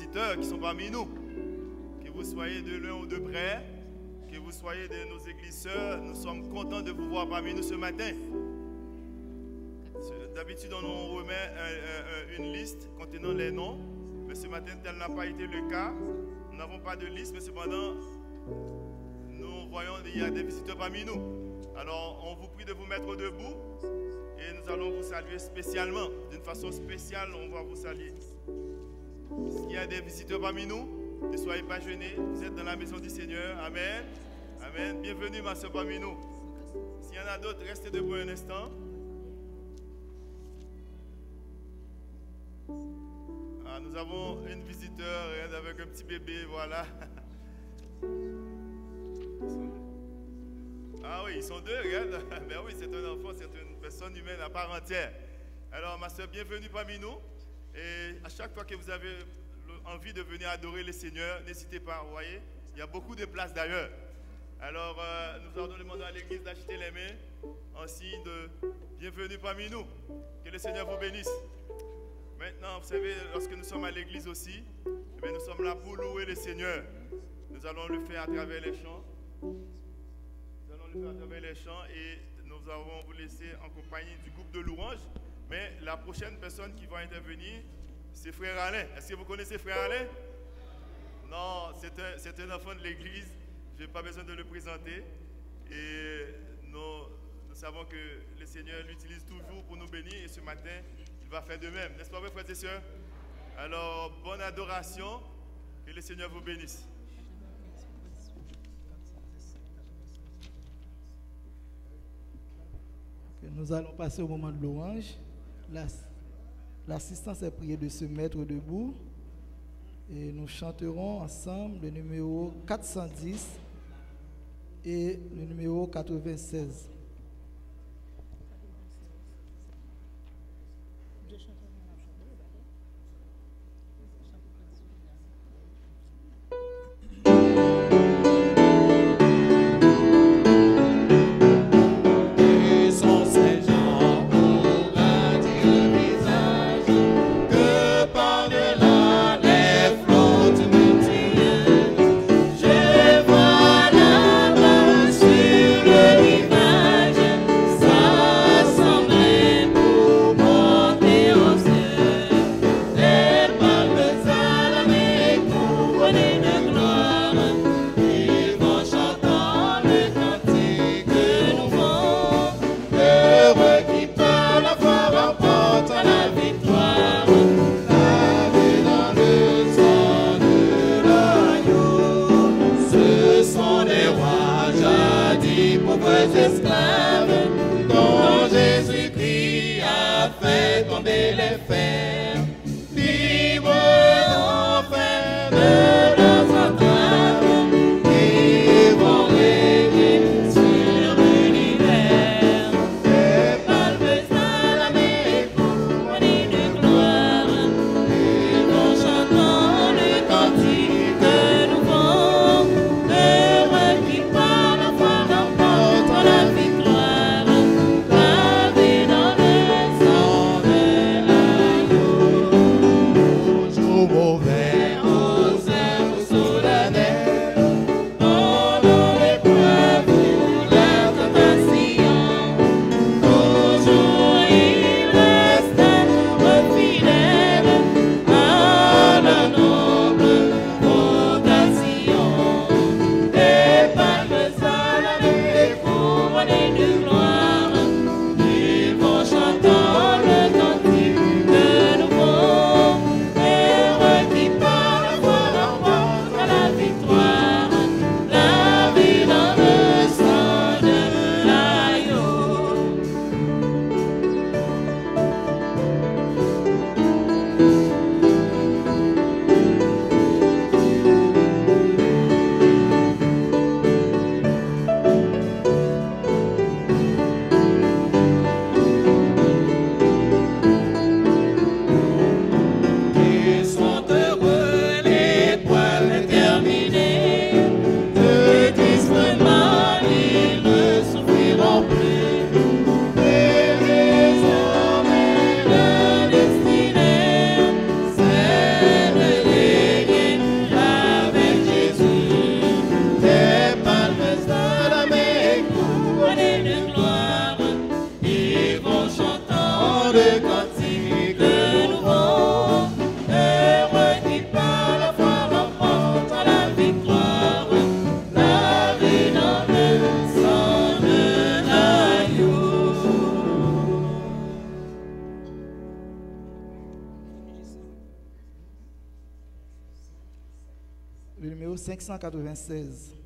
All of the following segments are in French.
visiteurs qui sont parmi nous. Que vous soyez de loin ou de près, que vous soyez de nos églises sœurs, nous sommes contents de vous voir parmi nous ce matin. D'habitude, on nous remet une liste contenant les noms, mais ce matin, tel n'a pas été le cas. Nous n'avons pas de liste, mais cependant, nous voyons qu'il y a des visiteurs parmi nous. Alors, on vous prie de vous mettre debout et nous allons vous saluer spécialement. D'une façon spéciale, on va vous saluer. S'il y a des visiteurs parmi nous, ne soyez pas gênés. Vous êtes dans la maison du Seigneur. Amen. Amen. Bienvenue, ma soeur, parmi nous. S'il y en a d'autres, restez debout un instant. Ah, nous avons une visiteur avec un petit bébé, voilà. Ah oui, ils sont deux, regarde. Ben oui, c'est un enfant, c'est une personne humaine à part entière. Alors, ma soeur, bienvenue parmi nous. Et à chaque fois que vous avez envie de venir adorer le Seigneur, n'hésitez pas, vous voyez. Il y a beaucoup de places d'ailleurs. Alors, nous allons demander à l'église d'acheter les mains en signe de bienvenue parmi nous. Que le Seigneur vous bénisse. Maintenant, vous savez, lorsque nous sommes à l'église aussi, eh bien, nous sommes là pour louer le Seigneur. Nous allons le faire à travers les chants. Nous allons le faire à travers les chants et nous allons vous laisser en compagnie du groupe de louanges. Mais la prochaine personne qui va intervenir, c'est Frère Alain. Est-ce que vous connaissez Frère Alain? Non, c'est un enfant de l'église. Je n'ai pas besoin de le présenter. Et nous savons que le Seigneur l'utilise toujours pour nous bénir. Et ce matin, il va faire de même. N'est-ce pas vrai, frères et sœurs? Alors, bonne adoration. Que le Seigneur vous bénisse. Nous allons passer au moment de louange. L'assistance est priée de se mettre debout. Et nous chanterons ensemble le numéro 410 et le numéro 96. Je vois la main sur le rivage. le numéro 596.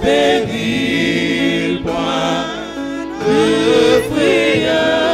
Péril, point de frayeur.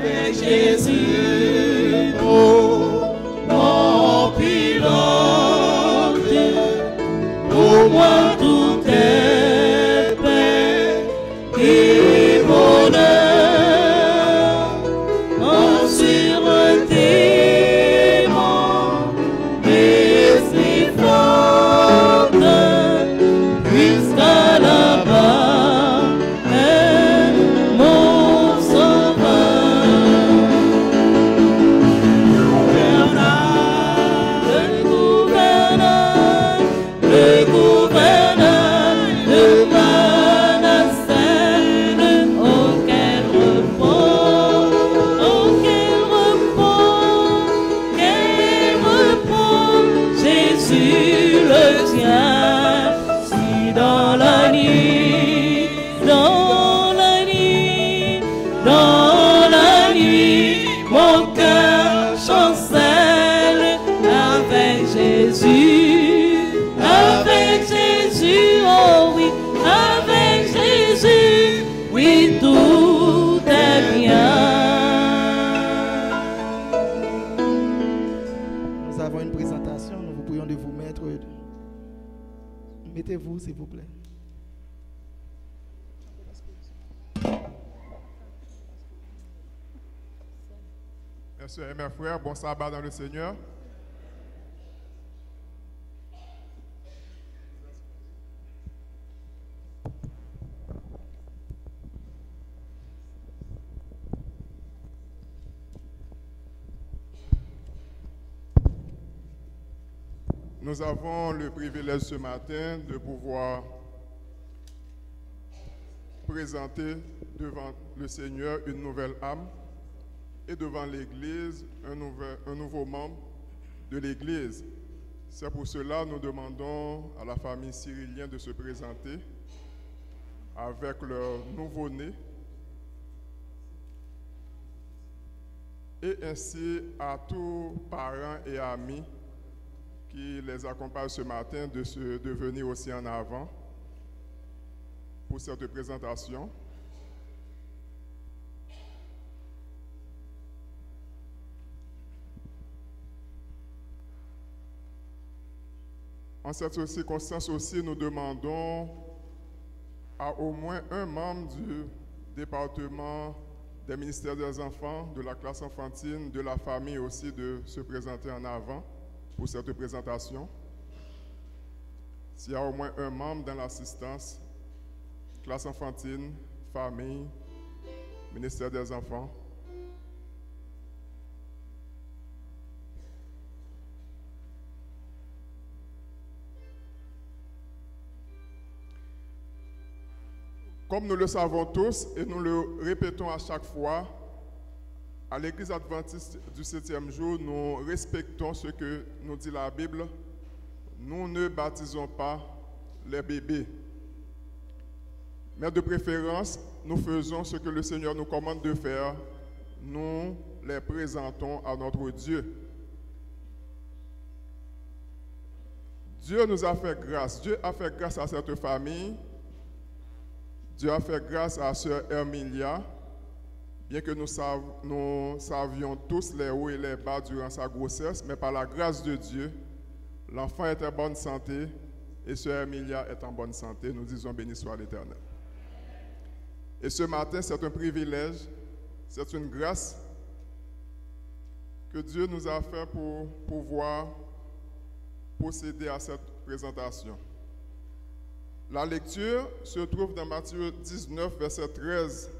avec Jésus, oh, mon pilote, pour moi tout est paix et bonheur, en sûreté, mon esprit flotte, jusqu'à là-bas, est mon sauveur. Le gouverneur de Manasseh, auquel repos, Jésus le tien, si dans la nuit, mon cœur chancelle avec Jésus, oh oui, avec Jésus, oui, tout est bien. Nous avons une présentation, nous vous prions de vous mettre. Mettez-vous, s'il vous plaît. Mes soeurs et mes frères, bon sabbat dans le Seigneur. Nous avons le privilège ce matin de pouvoir présenter devant le Seigneur une nouvelle âme et devant l'Église un nouveau membre de l'Église. C'est pour cela que nous demandons à la famille Cyrilienne de se présenter avec leur nouveau-né et ainsi à tous parents et amis qui les accompagnent ce matin de venir aussi en avant pour cette présentation. En cette circonstance aussi, nous demandons à au moins un membre du département des ministères des enfants, de la classe enfantine, de la famille aussi de se présenter en avant pour cette présentation. S'il y a au moins un membre dans l'assistance, classe enfantine, famille, ministère des enfants. Comme nous le savons tous et nous le répétons à chaque fois, à l'Église adventiste du 7e jour, nous respectons ce que nous dit la Bible. Nous ne baptisons pas les bébés. Mais de préférence, nous faisons ce que le Seigneur nous commande de faire. Nous les présentons à notre Dieu. Dieu nous a fait grâce. Dieu a fait grâce à cette famille. Dieu a fait grâce à sœur Hermilia, bien que nous savions tous les hauts et les bas durant sa grossesse, mais par la grâce de Dieu, l'enfant est en bonne santé et sœur Hermilia est en bonne santé. Nous disons béni soit l'Éternel. Et ce matin, c'est un privilège, c'est une grâce que Dieu nous a fait pour pouvoir procéder à cette présentation. La lecture se trouve dans Matthieu 19, verset 13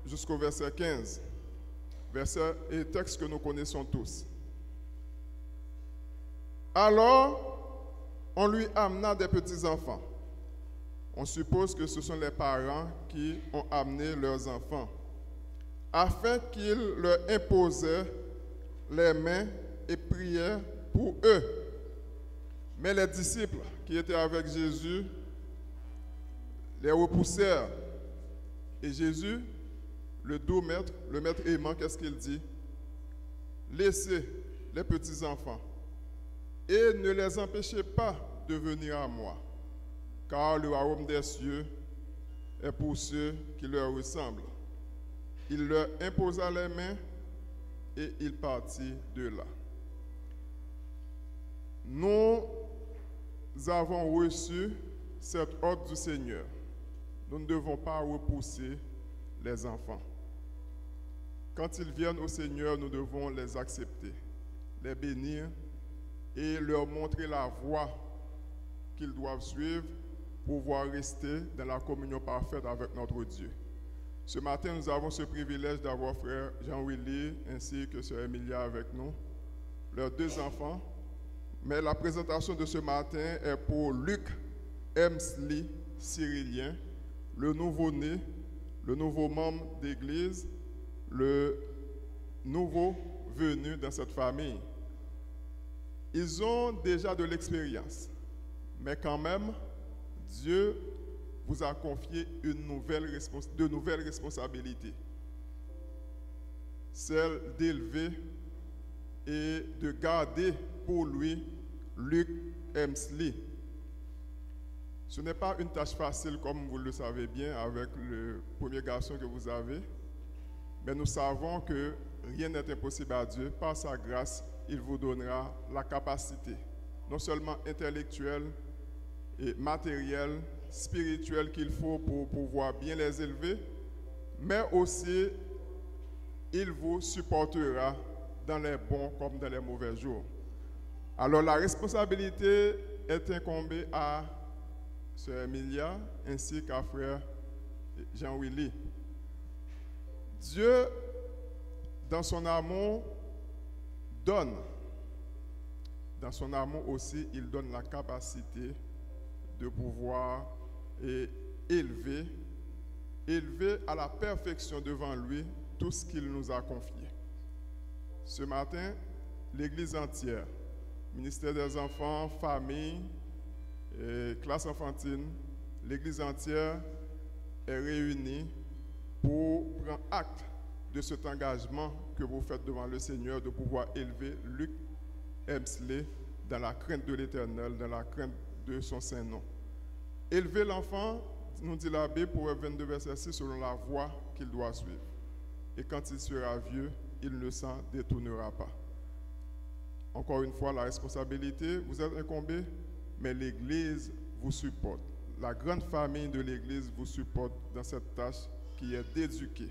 jusqu'au verset 15, verset et texte que nous connaissons tous. Alors, on lui amena des petits-enfants. On suppose que ce sont les parents qui ont amené leurs enfants, afin qu'ils leur imposaient les mains et priaient pour eux. Mais les disciples qui étaient avec Jésus les repoussèrent. Et Jésus, le doux maître, le maître aimant, qu'est-ce qu'il dit? Laissez les petits-enfants et ne les empêchez pas de venir à moi, car le royaume des cieux est pour ceux qui leur ressemblent. Il leur imposa les mains et il partit de là. Nous avons reçu cet ordre du Seigneur. Nous ne devons pas repousser les enfants. Quand ils viennent au Seigneur, nous devons les accepter, les bénir et leur montrer la voie qu'ils doivent suivre pour pouvoir rester dans la communion parfaite avec notre Dieu. Ce matin, nous avons ce privilège d'avoir frère Jean-Willy ainsi que sœur Emilia avec nous, leurs deux enfants. Mais la présentation de ce matin est pour Luc Emsley, Cyrilien, le nouveau-né, le nouveau membre d'église, le nouveau venu dans cette famille. Ils ont déjà de l'expérience, mais quand même, Dieu vous a confié de nouvelles responsabilités. Celle d'élever et de garder pour lui Luc Emsley. Ce n'est pas une tâche facile, comme vous le savez bien, avec le premier garçon que vous avez, mais nous savons que rien n'est impossible à Dieu. Par sa grâce, il vous donnera la capacité, non seulement intellectuelle et matérielle, spirituelle qu'il faut pour pouvoir bien les élever, mais aussi il vous supportera dans les bons comme dans les mauvais jours. Alors la responsabilité est incombée à sœur Emilia ainsi qu'à frère Jean-Willy. Dieu, dans son amour, donne. Dans son amour aussi, il donne la capacité de pouvoir élever à la perfection devant lui tout ce qu'il nous a confié. Ce matin, l'Église entière, ministère des enfants, famille, classe enfantine, l'Église entière est réunie pour prendre acte de cet engagement que vous faites devant le Seigneur de pouvoir élever Luc Emsley dans la crainte de l'Éternel, dans la crainte de son saint nom. Élever l'enfant, nous dit la Bible, pour 22 verset 6, selon la voie qu'il doit suivre. Et quand il sera vieux, il ne s'en détournera pas. Encore une fois, la responsabilité, vous êtes incombé, mais l'Église vous supporte. La grande famille de l'Église vous supporte dans cette tâche qui est d'éduquer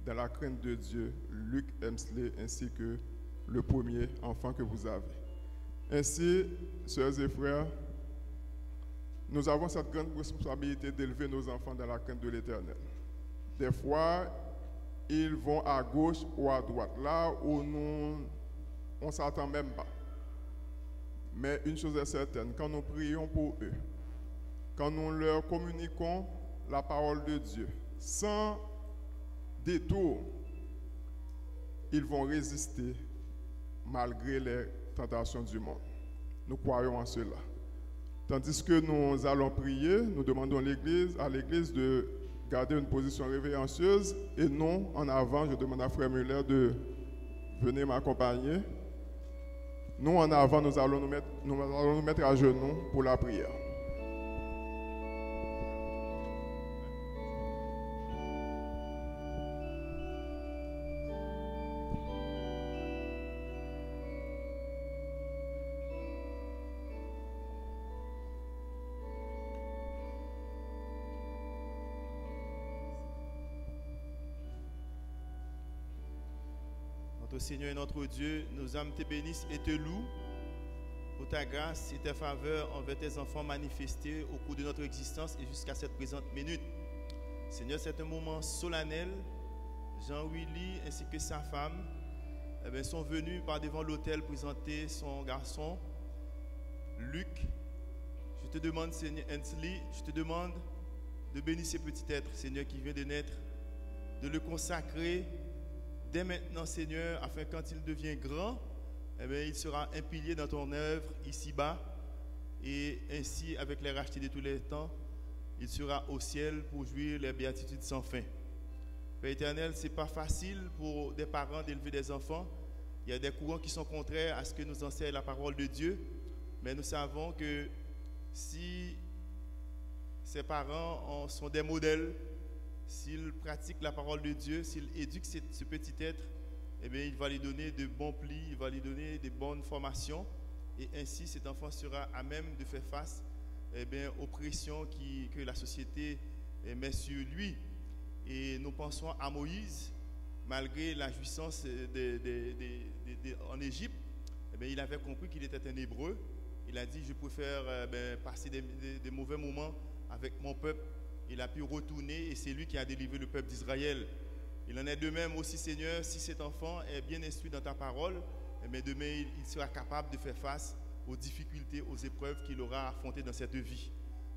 dans la crainte de Dieu Luc Emsley ainsi que le premier enfant que vous avez. Ainsi, sœurs et frères, nous avons cette grande responsabilité d'élever nos enfants dans la crainte de l'Éternel. Des fois, ils vont à gauche ou à droite, là où on ne s'attend même pas. Mais une chose est certaine, quand nous prions pour eux, quand nous leur communiquons la parole de Dieu, sans détour, ils vont résister malgré les tentations du monde. Nous croyons en cela. Tandis que nous allons prier, nous demandons à l'Église de garder une position révérencieuse et non en avant. Je demande à Frère Muller de venir m'accompagner. Nous en avant, nous allons nous mettre à genoux pour la prière. Notre Seigneur et notre Dieu, nos âmes te bénissent et te louent pour ta grâce et ta faveur envers tes enfants manifestés au cours de notre existence et jusqu'à cette présente minute. Seigneur, c'est un moment solennel. Jean-Willy ainsi que sa femme sont venus par devant l'autel présenter son garçon, Luc. Je te demande, Seigneur Emsley, je te demande de bénir ce petit être, Seigneur, qui vient de naître, de le consacrer dès maintenant, Seigneur, afin quand il devient grand, il sera un pilier dans ton œuvre ici-bas, et ainsi, avec les rachetés de tous les temps, il sera au ciel pour jouir les béatitudes sans fin. Père éternel, ce n'est pas facile pour des parents d'élever des enfants. Il y a des courants qui sont contraires à ce que nous enseigne la parole de Dieu, mais nous savons que si ces parents sont des modèles, s'il pratique la parole de Dieu, s'il éduque ce petit être, eh bien, il va lui donner de bons plis, il va lui donner de bonnes formations. Et ainsi, cet enfant sera à même de faire face aux pressions que la société met sur lui. Et nous pensons à Moïse, malgré la jouissance en Égypte, il avait compris qu'il était un Hébreu. Il a dit, je préfère passer des mauvais moments avec mon peuple. Il a pu retourner et c'est lui qui a délivré le peuple d'Israël. Il en est de même aussi, Seigneur, si cet enfant est bien instruit dans ta parole, demain il sera capable de faire face aux difficultés, aux épreuves qu'il aura affrontées dans cette vie.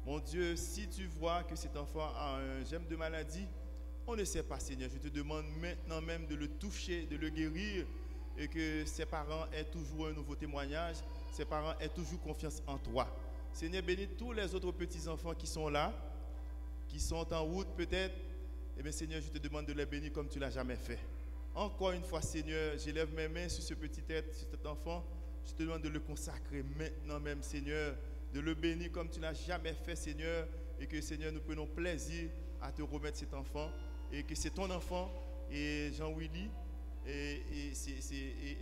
Mon Dieu, si tu vois que cet enfant a un germe de maladie, on ne sait pas, Seigneur. Je te demande maintenant même de le toucher, de le guérir et que ses parents aient toujours un nouveau témoignage, ses parents aient toujours confiance en toi. Seigneur, bénis tous les autres petits-enfants qui sont là, qui sont en route peut-être. Eh bien, Seigneur, je te demande de les bénir comme tu ne l'as jamais fait. Encore une fois, Seigneur, j'élève mes mains sur ce petit être, sur cet enfant. Je te demande de le consacrer maintenant même, Seigneur, de le bénir comme tu ne l'as jamais fait, Seigneur, et que, Seigneur, nous prenons plaisir à te remettre cet enfant, et que c'est ton enfant, et Jean-Willy, et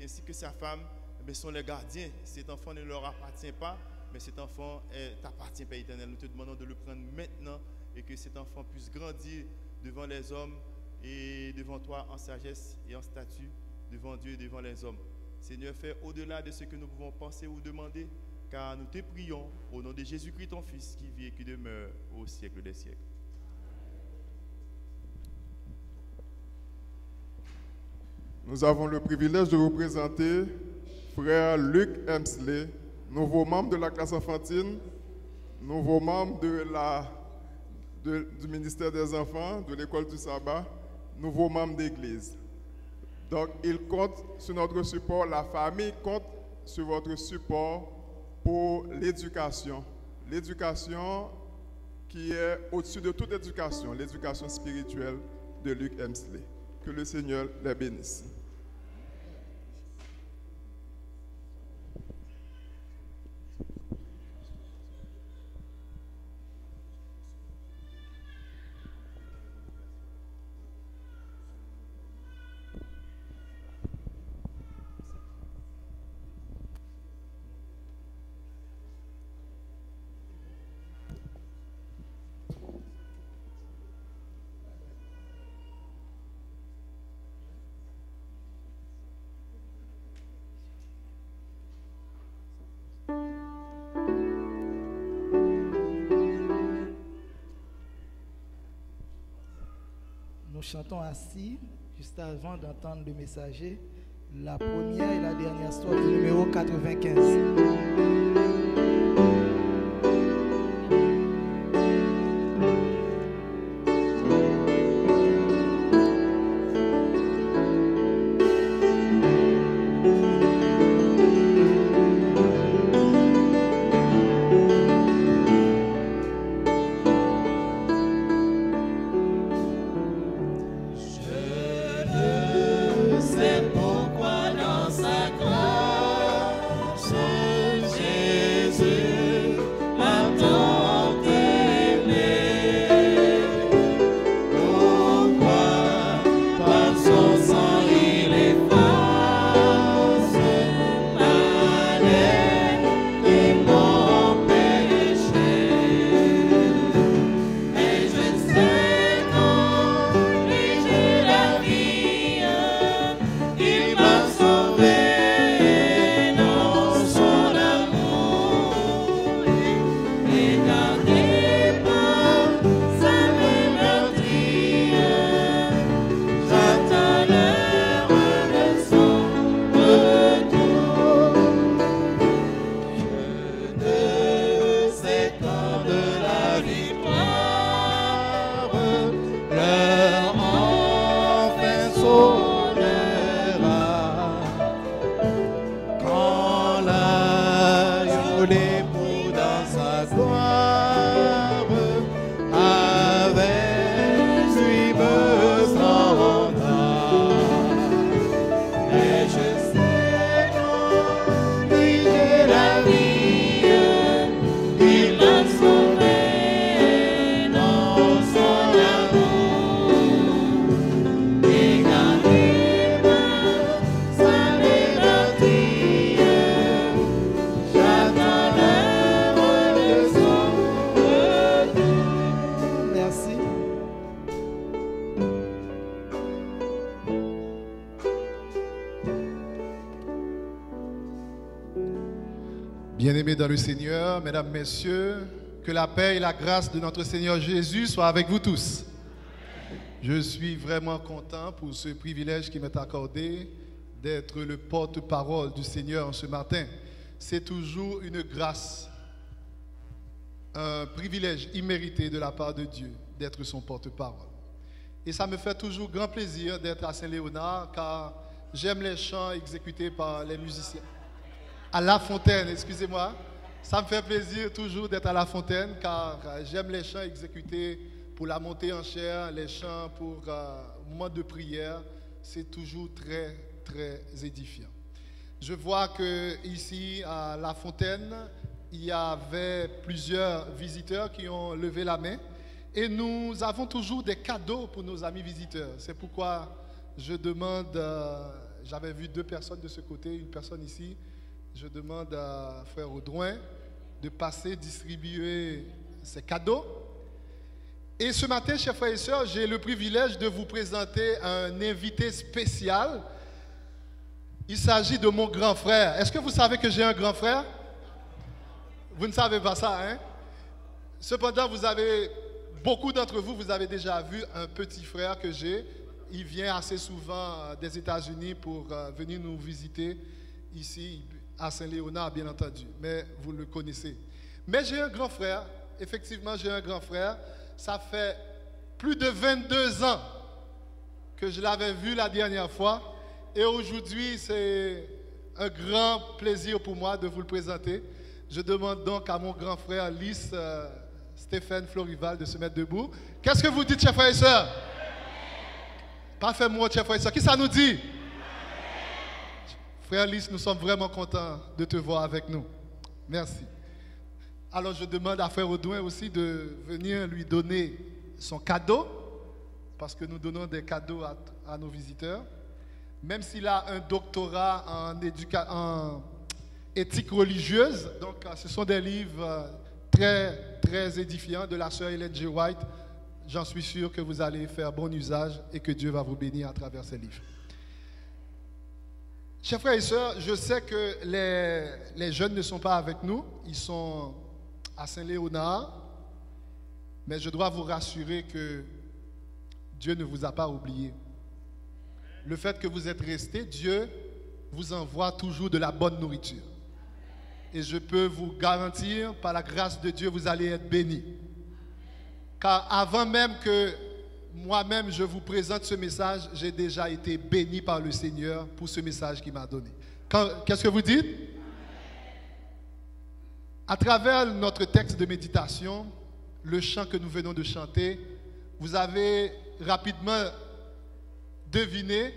ainsi que sa femme, sont les gardiens. Cet enfant ne leur appartient pas, mais cet enfant t'appartient, Père éternel. Nous te demandons de le prendre maintenant, et que cet enfant puisse grandir devant les hommes, et devant toi en sagesse et en statut, devant Dieu et devant les hommes. Seigneur, fais au-delà de ce que nous pouvons penser ou demander, car nous te prions au nom de Jésus-Christ, ton Fils, qui vit et qui demeure au siècle des siècles. Nous avons le privilège de vous présenter frère Luc Emsley, nouveau membre de la classe enfantine, nouveau membre du ministère des enfants, de l'école du sabbat, nouveau membre d'église. Donc, il compte sur notre support, la famille compte sur votre support pour l'éducation. L'éducation qui est au-dessus de toute éducation, l'éducation spirituelle de Luc Emsley. Que le Seigneur les bénisse. Nous chantons assis, juste avant d'entendre le messager, la première et la dernière strophe du numéro 95. Satan Bien-aimés dans le Seigneur, mesdames, messieurs, que la paix et la grâce de notre Seigneur Jésus soient avec vous tous. Je suis vraiment content pour ce privilège qui m'est accordé d'être le porte-parole du Seigneur ce matin. C'est toujours une grâce, un privilège immérité de la part de Dieu d'être son porte-parole. Et ça me fait toujours grand plaisir d'être à Saint-Léonard car j'aime les chants exécutés par les musiciens. À La Fontaine, excusez-moi. Ça me fait plaisir toujours d'être à La Fontaine car j'aime les chants exécutés pour la montée en chair, les chants pour le moment de prière. C'est toujours très, très édifiant. Je vois que ici à La Fontaine, il y avait plusieurs visiteurs qui ont levé la main et nous avons toujours des cadeaux pour nos amis visiteurs. C'est pourquoi je demande, j'avais vu 2 personnes de ce côté, une personne ici. Je demande à frère Audouin de passer, distribuer ces cadeaux. Et ce matin, chers frères et sœurs, j'ai le privilège de vous présenter un invité spécial. Il s'agit de mon grand frère. Est-ce que vous savez que j'ai un grand frère? Vous ne savez pas ça, hein? Cependant, beaucoup d'entre vous, vous avez déjà vu un petit frère que j'ai. Il vient assez souvent des États-Unis pour venir nous visiter ici à Saint-Léonard, bien entendu, mais vous le connaissez. Mais j'ai un grand frère, effectivement j'ai un grand frère, ça fait plus de 22 ans que je l'avais vu la dernière fois, et aujourd'hui c'est un grand plaisir pour moi de vous le présenter. Je demande donc à mon grand frère Lys Stéphane Florival de se mettre debout. Qu'est-ce que vous dites, chers frères et sœurs? Parfait, moi, chers frères et sœurs. Qui ça nous dit? Frère Lys, nous sommes vraiment contents de te voir avec nous. Merci. Alors, je demande à frère Audouin aussi de venir lui donner son cadeau, parce que nous donnons des cadeaux à nos visiteurs. Même s'il a un doctorat en éthique religieuse, donc ce sont des livres très, très édifiants de la sœur Ellen G. White. J'en suis sûr que vous allez faire bon usage et que Dieu va vous bénir à travers ces livres. Chers frères et sœurs, je sais que les jeunes ne sont pas avec nous, ils sont à Saint-Léonard, mais je dois vous rassurer que Dieu ne vous a pas oublié. Le fait que vous êtes restés, Dieu vous envoie toujours de la bonne nourriture. Et je peux vous garantir, par la grâce de Dieu, vous allez être bénis. Car avant même que moi-même je vous présente ce message, j'ai déjà été béni par le Seigneur pour ce message qu'il m'a donné. Qu'est-ce que vous dites? À travers notre texte de méditation, le chant que nous venons de chanter, vous avez rapidement deviné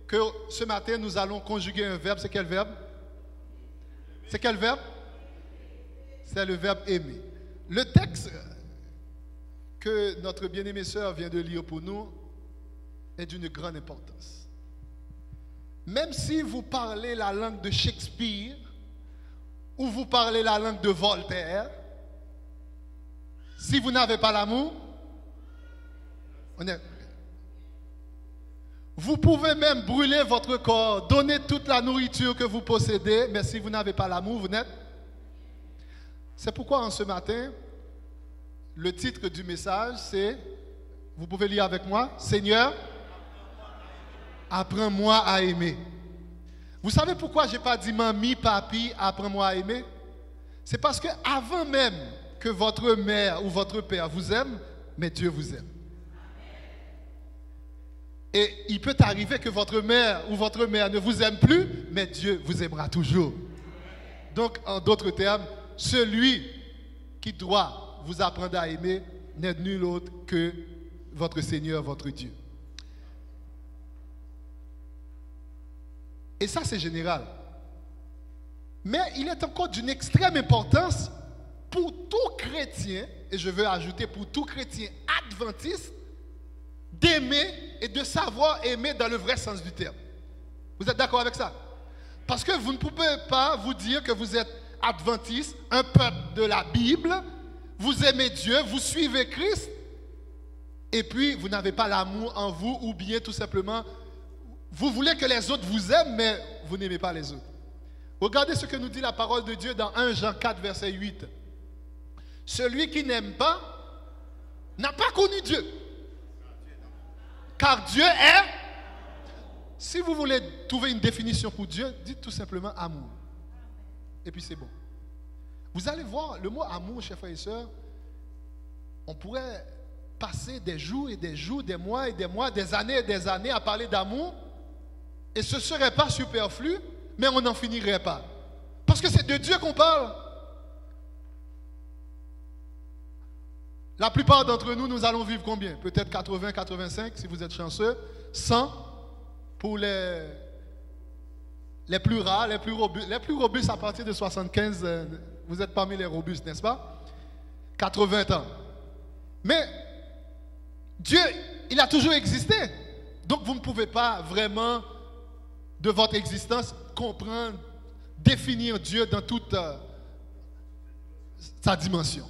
que ce matin nous allons conjuguer un verbe. C'est quel verbe? C'est quel verbe? C'est le verbe aimer. Le texte que notre bien-aimée sœur vient de lire pour nous est d'une grande importance. Même si vous parlez la langue de Shakespeare ou vous parlez la langue de Voltaire, si vous n'avez pas l'amour, vous pouvez même brûler votre corps, donner toute la nourriture que vous possédez, mais si vous n'avez pas l'amour, vous n'êtes. C'est pourquoi en ce matin, le titre du message, c'est, vous pouvez lire avec moi, Seigneur, apprends-moi à aimer. Vous savez pourquoi je n'ai pas dit mamie, papi, apprends-moi à aimer? C'est parce que avant même que votre mère ou votre père vous aime, mais Dieu vous aime. Et il peut arriver que votre mère ou votre mère ne vous aime plus, mais Dieu vous aimera toujours. Donc, en d'autres termes, celui qui doit vous apprendre à aimer n'est nul autre que votre Seigneur, votre Dieu. Et ça, c'est général. Mais il est encore d'une extrême importance pour tout chrétien, et je veux ajouter pour tout chrétien adventiste, d'aimer et de savoir aimer dans le vrai sens du terme. Vous êtes d'accord avec ça? Parce que vous ne pouvez pas vous dire que vous êtes adventiste, un peuple de la Bible, vous aimez Dieu, vous suivez Christ, et puis vous n'avez pas l'amour en vous, ou bien tout simplement, vous voulez que les autres vous aiment, mais vous n'aimez pas les autres. Regardez ce que nous dit la parole de Dieu dans 1 Jean 4, verset 8. Celui qui n'aime pas n'a pas connu Dieu. Car Dieu est... Si vous voulez trouver une définition pour Dieu, dites tout simplement amour. Et puis c'est bon. Vous allez voir, le mot amour, chers frères et sœurs, on pourrait passer des jours et des jours, des mois et des mois, des années et des années à parler d'amour, et ce ne serait pas superflu, mais on n'en finirait pas. Parce que c'est de Dieu qu'on parle. La plupart d'entre nous, nous allons vivre combien? Peut-être 80, 85, si vous êtes chanceux. 100 pour les plus rares, les plus robustes. Les plus robustes à partir de 75, vous êtes parmi les robustes, n'est-ce pas? 80 ans. Mais Dieu, il a toujours existé. Donc vous ne pouvez pas vraiment, de votre existence, comprendre, définir Dieu dans toute sa dimension.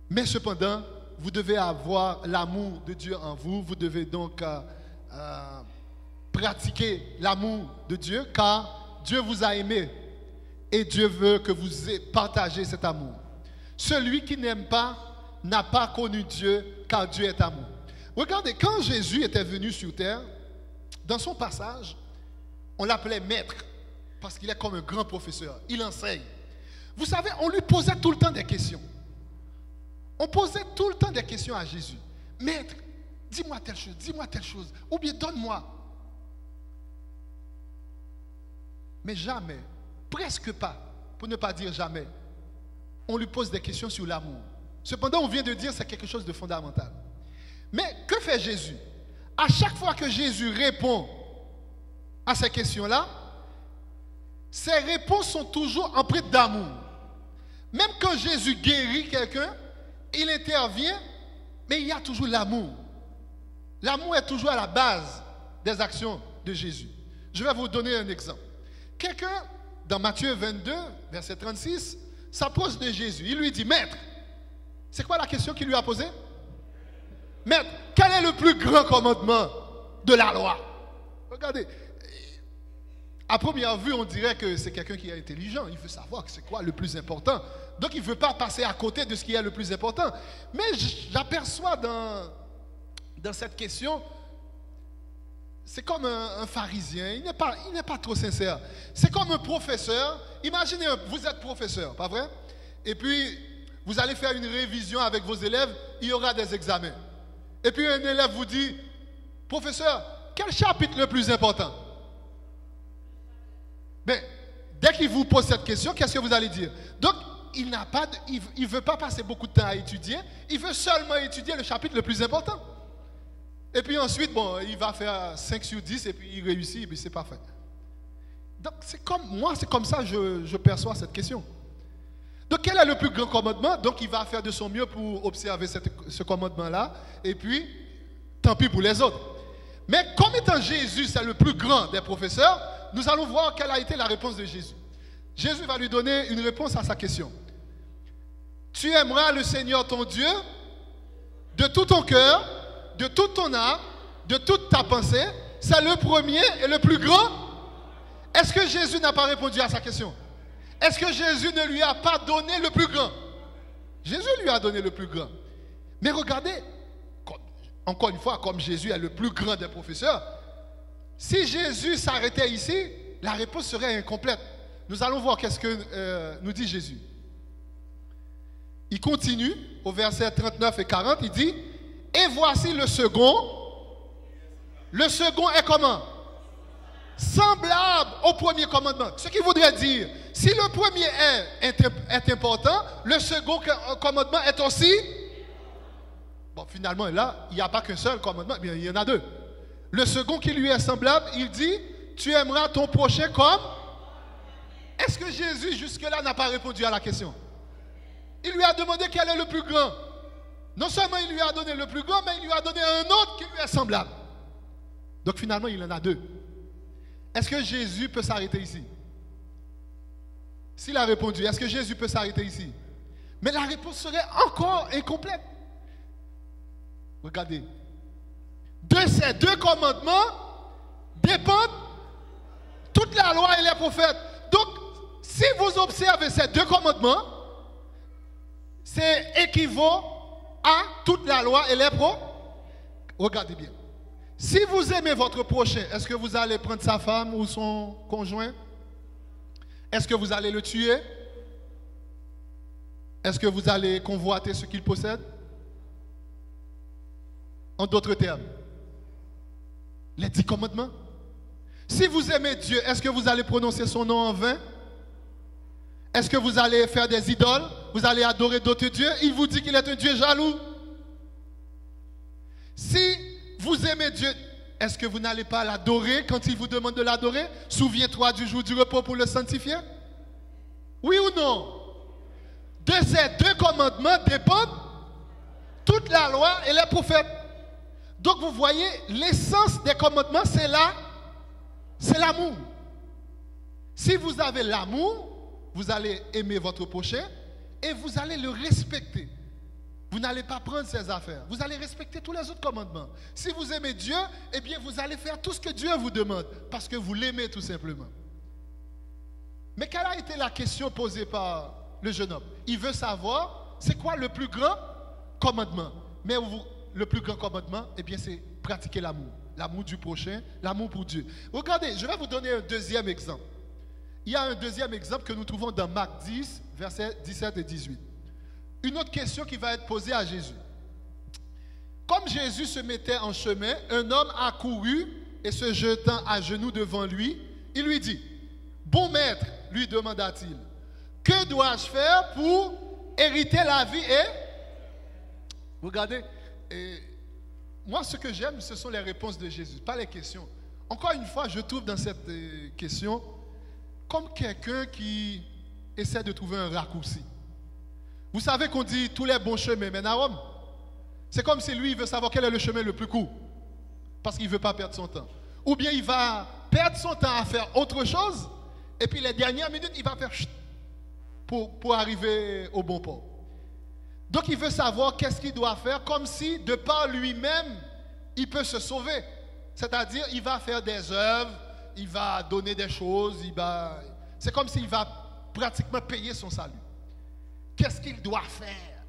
Mais cependant, vous devez avoir l'amour de Dieu en vous. Vous devez donc pratiquer l'amour de Dieu, car Dieu vous a aimé et Dieu veut que vous partagez cet amour. Celui qui n'aime pas n'a pas connu Dieu, car Dieu est amour. Regardez, quand Jésus était venu sur terre, dans son passage, on l'appelait maître, parce qu'il est comme un grand professeur. Il enseigne. Vous savez, on lui posait tout le temps des questions. On posait tout le temps des questions à Jésus. Maître, dis-moi telle chose, ou bien donne-moi. Mais jamais, presque pas, pour ne pas dire jamais, on lui pose des questions sur l'amour. Cependant, on vient de dire que c'est quelque chose de fondamental. Mais que fait Jésus? À chaque fois que Jésus répond à ces questions-là, ses réponses sont toujours empreintes d'amour. Même quand Jésus guérit quelqu'un, il intervient, mais il y a toujours l'amour. L'amour est toujours à la base des actions de Jésus. Je vais vous donner un exemple. Quelqu'un, dans Matthieu 22, verset 36, s'approche de Jésus. Il lui dit, Maître, c'est quoi la question qu'il lui a posée? Maître, quel est le plus grand commandement de la loi? Regardez, à première vue, on dirait que c'est quelqu'un qui est intelligent. Il veut savoir c'est quoi le plus important. Donc, il ne veut pas passer à côté de ce qui est le plus important. Mais j'aperçois dans cette question, c'est comme un pharisien. Il n'est pas trop sincère. C'est comme un professeur. Imaginez, vous êtes professeur, pas vrai? Et puis, vous allez faire une révision avec vos élèves. Il y aura des examens. Et puis, un élève vous dit, professeur, quel chapitre le plus important? Mais dès qu'il vous pose cette question, qu'est-ce que vous allez dire? Donc, il ne veut pas passer beaucoup de temps à étudier. Il veut seulement étudier le chapitre le plus important. Et puis ensuite, bon, il va faire 5 sur 10 et puis il réussit, et puis c'est parfait. Donc, c'est comme ça que je perçois cette question. Donc, quel est le plus grand commandement? Donc, il va faire de son mieux pour observer ce commandement-là. Et puis, tant pis pour les autres. Mais comme étant Jésus, c'est le plus grand des professeurs, nous allons voir quelle a été la réponse de Jésus. Jésus va lui donner une réponse à sa question. Tu aimeras le Seigneur ton Dieu de tout ton cœur, de toute ton âme, de toute ta pensée. C'est le premier et le plus grand. Est-ce que Jésus n'a pas répondu à sa question? Est-ce que Jésus ne lui a pas donné le plus grand? Jésus lui a donné le plus grand. Mais regardez, encore une fois, comme Jésus est le plus grand des professeurs, si Jésus s'arrêtait ici, la réponse serait incomplète. Nous allons voir qu'est-ce que nous dit Jésus. Il continue au verset 39 et 40, il dit, et voici le second. Le second est comment? Semblable au premier commandement. Ce qui voudrait dire, si le premier est important, le second commandement est aussi... Bon, finalement, là, il n'y a pas qu'un seul commandement, mais il y en a deux. Le second qui lui est semblable, il dit, tu aimeras ton prochain comme... Est-ce que Jésus, jusque-là, n'a pas répondu à la question? Il lui a demandé quel est le plus grand. Non seulement il lui a donné le plus grand, mais il lui a donné un autre qui lui est semblable. Donc finalement, il en a deux. Est-ce que Jésus peut s'arrêter ici? S'il a répondu, est-ce que Jésus peut s'arrêter ici? Mais la réponse serait encore incomplète. Regardez. De ces deux commandements dépendent toute la loi et les prophètes. Donc, Si vous observez ces deux commandements, c'est équivaut à toute la loi et les Regardez bien. Si vous aimez votre prochain, est-ce que vous allez prendre sa femme ou son conjoint? Est-ce que vous allez le tuer? Est-ce que vous allez convoiter ce qu'il possède? En d'autres termes, les 10 commandements. Si vous aimez Dieu, est-ce que vous allez prononcer son nom en vain? Est-ce que vous allez faire des idoles? Vous allez adorer d'autres dieux? Il vous dit qu'il est un Dieu jaloux. Si vous aimez Dieu, est-ce que vous n'allez pas l'adorer quand il vous demande de l'adorer? Souviens-toi du jour du repos pour le sanctifier? Oui ou non? De ces deux commandements dépendent toute la loi et les prophètes. Donc vous voyez, l'essence des commandements, c'est l'amour. Si vous avez l'amour, vous allez aimer votre prochain et vous allez le respecter. Vous n'allez pas prendre ses affaires. Vous allez respecter tous les autres commandements. Si vous aimez Dieu, eh bien vous allez faire tout ce que Dieu vous demande parce que vous l'aimez tout simplement. Mais quelle a été la question posée par le jeune homme? Il veut savoir c'est quoi le plus grand commandement. Mais le plus grand commandement, eh bien c'est pratiquer l'amour. L'amour du prochain, l'amour pour Dieu. Regardez, je vais vous donner un deuxième exemple. Il y a un deuxième exemple que nous trouvons dans Marc 10, versets 17 et 18. Une autre question qui va être posée à Jésus. Comme Jésus se mettait en chemin, un homme accourut et se jetant à genoux devant lui, il lui dit, « Bon maître, lui demanda-t-il, que dois-je faire pour hériter la vie et... » Regardez, moi ce que j'aime, ce sont les réponses de Jésus, pas les questions. Encore une fois, je trouve dans cette question comme quelqu'un qui essaie de trouver un raccourci. Vous savez qu'on dit tous les bons chemins mènent à Rome. C'est comme si lui, il veut savoir quel est le chemin le plus court. Parce qu'il ne veut pas perdre son temps. Ou bien il va perdre son temps à faire autre chose. Et puis les dernières minutes, il va faire chut pour arriver au bon port. Donc il veut savoir qu'est-ce qu'il doit faire, comme si de par lui-même, il peut se sauver. C'est-à-dire, il va faire des œuvres, il va donner des choses, c'est comme s'il va pratiquement payer son salut. Qu'est-ce qu'il doit faire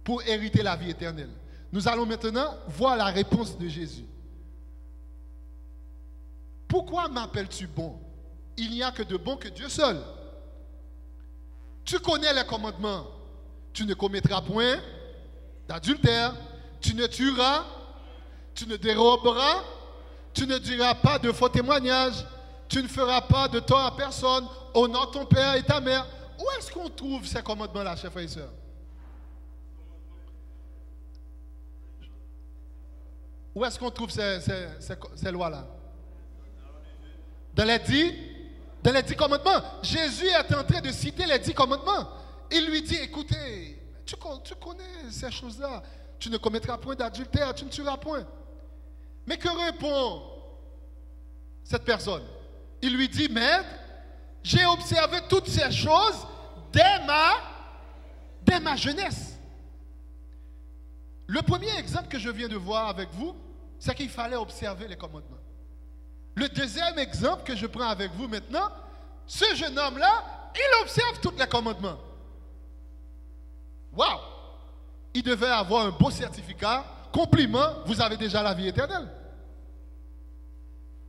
pour hériter la vie éternelle? Nous allons maintenant voir la réponse de Jésus. Pourquoi m'appelles-tu bon? Il n'y a que de bon que Dieu seul. Tu connais les commandements. Tu ne commettras point d'adultère, tu ne tueras, tu ne déroberas, tu ne diras pas de faux témoignages, tu ne feras pas de tort à personne, honore ton père et ta mère. Où est-ce qu'on trouve ces commandements-là, chers frères et sœurs? Où est-ce qu'on trouve ces lois-là? Dans les 10 commandements. Jésus est en train de citer les 10 commandements. Il lui dit, écoutez, tu connais ces choses-là. Tu ne commettras point d'adultère, tu ne tueras point. Mais que répond cette personne? Il lui dit, maître, j'ai observé toutes ces choses dès ma jeunesse. Le premier exemple que je viens de voir avec vous, c'est qu'il fallait observer les commandements. Le deuxième exemple que je prends avec vous maintenant, ce jeune homme-là, il observe tous les commandements. Waouh! Il devait avoir un beau certificat. Compliment, vous avez déjà la vie éternelle.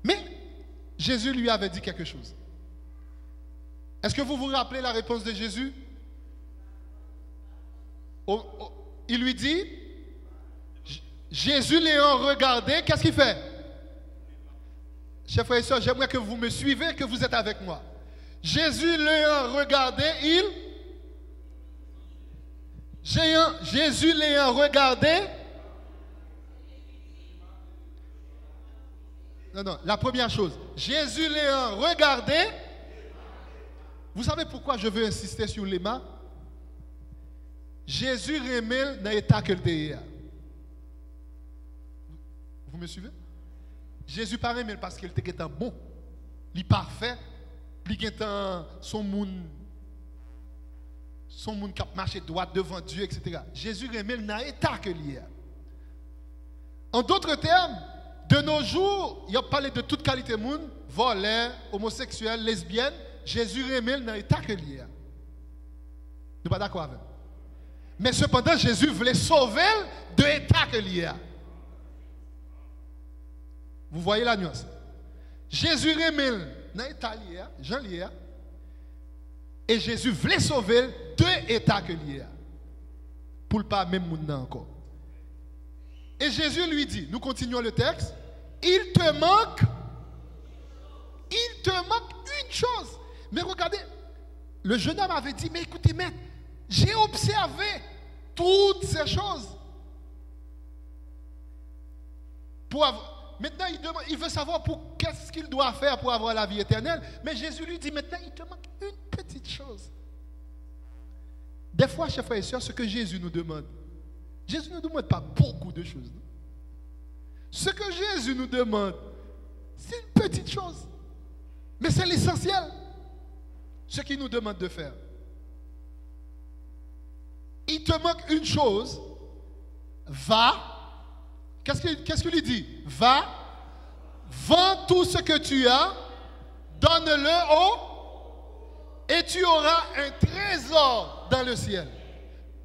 Mais Jésus lui avait dit quelque chose. Est-ce que vous vous rappelez la réponse de Jésus? Il lui dit, Jésus l'ayant regardé, qu'est-ce qu'il fait? Chers frères et sœurs, j'aimerais que vous me suivez, que vous êtes avec moi. Jésus l'ayant regardé, Jésus l'ayant regardé. Non, la première chose. Jésus l'ayant regardé. Vous savez pourquoi je veux insister sur l'éma? Jésus remet dans l'état que le déia. Vous me suivez? Jésus pas remet parce qu'il était bon. Il est parfait. Il est son monde qui a marché droit devant Dieu, etc. Jésus remet dans l'état que l'il En d'autres termes, de nos jours, il a parlé de toute qualité de monde, voleur, homosexuel, lesbienne. Jésus remet dans l'état que lié. Nous pas d'accord avec. Mais cependant, Jésus voulait sauver de l'état que lié. Vous voyez la nuance. Jésus remet dans l'état lié, Jean lié. Et Jésus voulait sauver de l'état que lié. Pour ne pas même monde encore. Et Jésus lui dit, nous continuons le texte, il te manque une chose. Mais regardez, le jeune homme avait dit, mais écoutez, maître, j'ai observé toutes ces choses. Maintenant, il veut savoir qu'est-ce qu'il doit faire pour avoir la vie éternelle. Mais Jésus lui dit, maintenant, il te manque une petite chose. Des fois, chers frères et sœurs, ce que Jésus nous demande ne demande pas beaucoup de choses. Non? Ce que Jésus nous demande, c'est une petite chose. Mais c'est l'essentiel. Ce qu'il nous demande de faire. Il te manque une chose. Va. Qu'est-ce qu'il lui dit? Va. Vends tout ce que tu as. Donne-le et tu auras un trésor dans le ciel.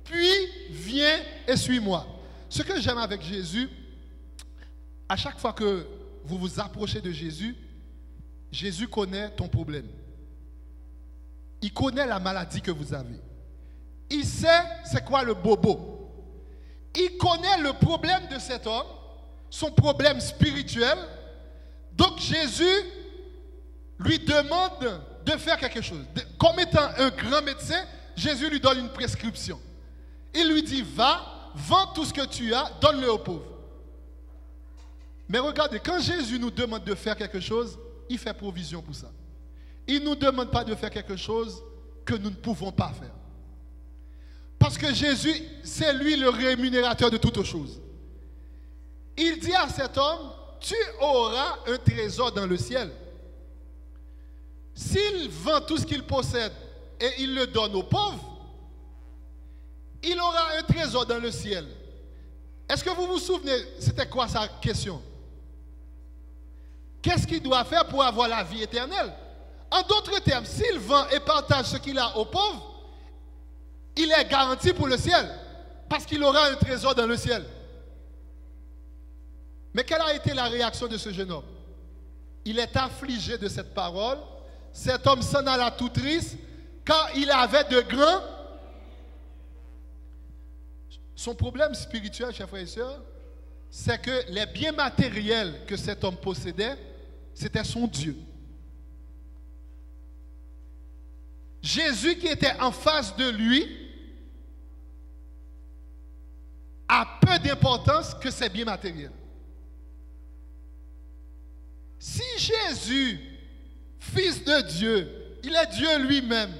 Puis, viens et suis-moi. Ce que j'aime avec Jésus, à chaque fois que vous vous approchez de Jésus, Jésus connaît ton problème. Il connaît la maladie que vous avez. Il sait c'est quoi le bobo. Il connaît le problème de cet homme, son problème spirituel. Donc Jésus lui demande de faire quelque chose. Comme étant un grand médecin, Jésus lui donne une prescription. Il lui dit, va, vends tout ce que tu as, donne-le aux pauvres. Mais regardez, quand Jésus nous demande de faire quelque chose, il fait provision pour ça. Il ne nous demande pas de faire quelque chose que nous ne pouvons pas faire. Parce que Jésus, c'est lui le rémunérateur de toutes choses. Il dit à cet homme, tu auras un trésor dans le ciel. S'il vend tout ce qu'il possède et il le donne aux pauvres, il aura un trésor dans le ciel. Est-ce que vous vous souvenez, c'était quoi sa question? Qu'est-ce qu'il doit faire pour avoir la vie éternelle? En d'autres termes, s'il vend et partage ce qu'il a aux pauvres, il est garanti pour le ciel, parce qu'il aura un trésor dans le ciel. Mais quelle a été la réaction de ce jeune homme? Il est affligé de cette parole. Cet homme s'en alla tout triste, car il avait de grands. Son problème spirituel, chers frères et sœurs, c'est que les biens matériels que cet homme possédait, c'était son Dieu. Jésus qui était en face de lui a peu d'importance que ses biens matériels. Si Jésus, Fils de Dieu, il est Dieu lui-même,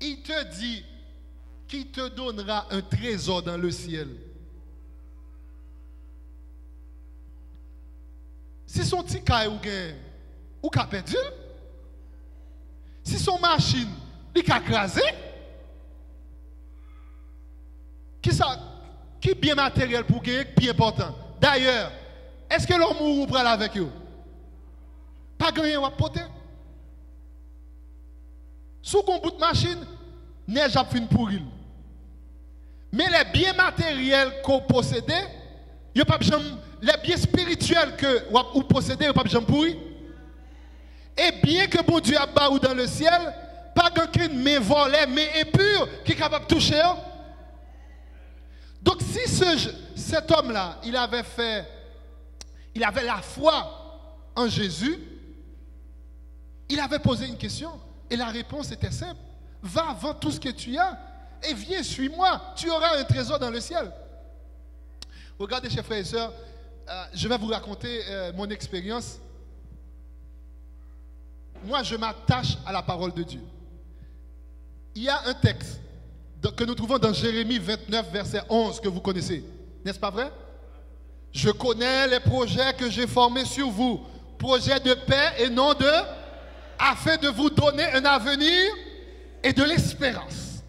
il te dit qu'il te donnera un trésor dans le ciel. Si son petit caille ou qu'a perdu, si son machine il a crasé, qui bien matériel pour gagner, bien important. D'ailleurs, est-ce que l'homme ou prend avec eux? Pas gagner ou porter. Sous un bout de machine, neige a fin pourrir. Mais les biens matériels qu'on possédait, les biens spirituels que vous possédez, vous ne pouvez pas pourrir. Et bien que bon Dieu a barré dans le ciel, pas qu'un main volée, main impure qui est capable de toucher. Donc si cet homme-là, il avait la foi en Jésus, il avait posé une question et la réponse était simple. Va, vends tout ce que tu as et viens, suis-moi. Tu auras un trésor dans le ciel. Regardez, chers frères et sœurs, je vais vous raconter mon expérience. Moi, je m'attache à la parole de Dieu. Il y a un texte que nous trouvons dans Jérémie 29, verset 11, que vous connaissez. N'est-ce pas vrai? Je connais les projets que j'ai formés sur vous. Projets de paix et non de... afin de vous donner un avenir et de l'espérance.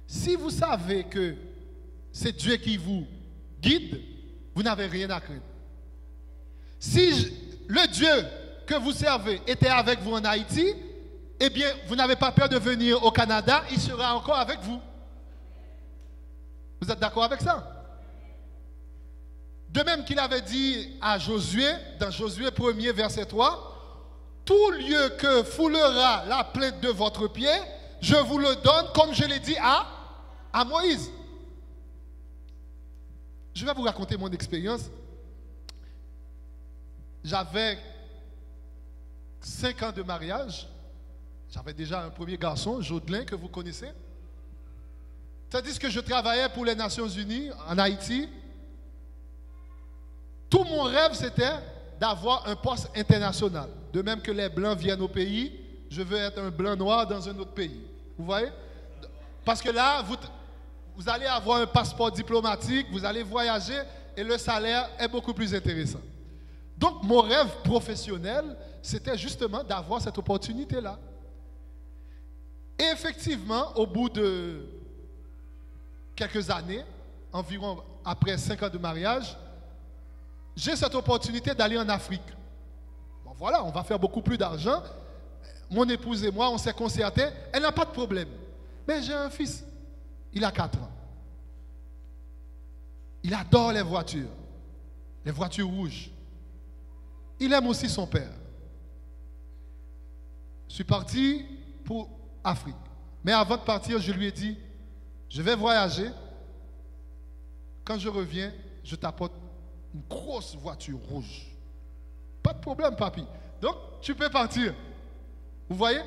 Si vous savez que c'est Dieu qui vous guide, vous n'avez rien à craindre. Si le Dieu que vous servez était avec vous en Haïti, eh bien, vous n'avez pas peur de venir au Canada, il sera encore avec vous. Vous êtes d'accord avec ça? De même qu'il avait dit à Josué, dans Josué 1er, verset 3, « Tout lieu que foulera la plainte de votre pied, je vous le donne, comme je l'ai dit à Moïse. » Je vais vous raconter mon expérience. J'avais 5 ans de mariage. J'avais déjà un premier garçon, Jodelin, que vous connaissez. Tandis que je travaillais pour les Nations Unies en Haïti. Tout mon rêve, c'était d'avoir un poste international. De même que les Blancs viennent au pays, je veux être un Blanc noir dans un autre pays. Vous voyez? Parce que là, vous allez avoir un passeport diplomatique, vous allez voyager et le salaire est beaucoup plus intéressant. Donc, mon rêve professionnel, c'était justement d'avoir cette opportunité-là. Et effectivement, au bout de quelques années, environ après 5 ans de mariage, j'ai cette opportunité d'aller en Afrique. Bon, voilà, on va faire beaucoup plus d'argent. Mon épouse et moi, on s'est concertés. Elle n'a pas de problème. Mais j'ai un fils. Il a 4 ans. Il adore les voitures rouges. Il aime aussi son père. Je suis parti pour Afrique. Mais avant de partir, je lui ai dit, je vais voyager. Quand je reviens, je t'apporte une grosse voiture rouge. Pas de problème, papy. Donc, tu peux partir. Vous voyez?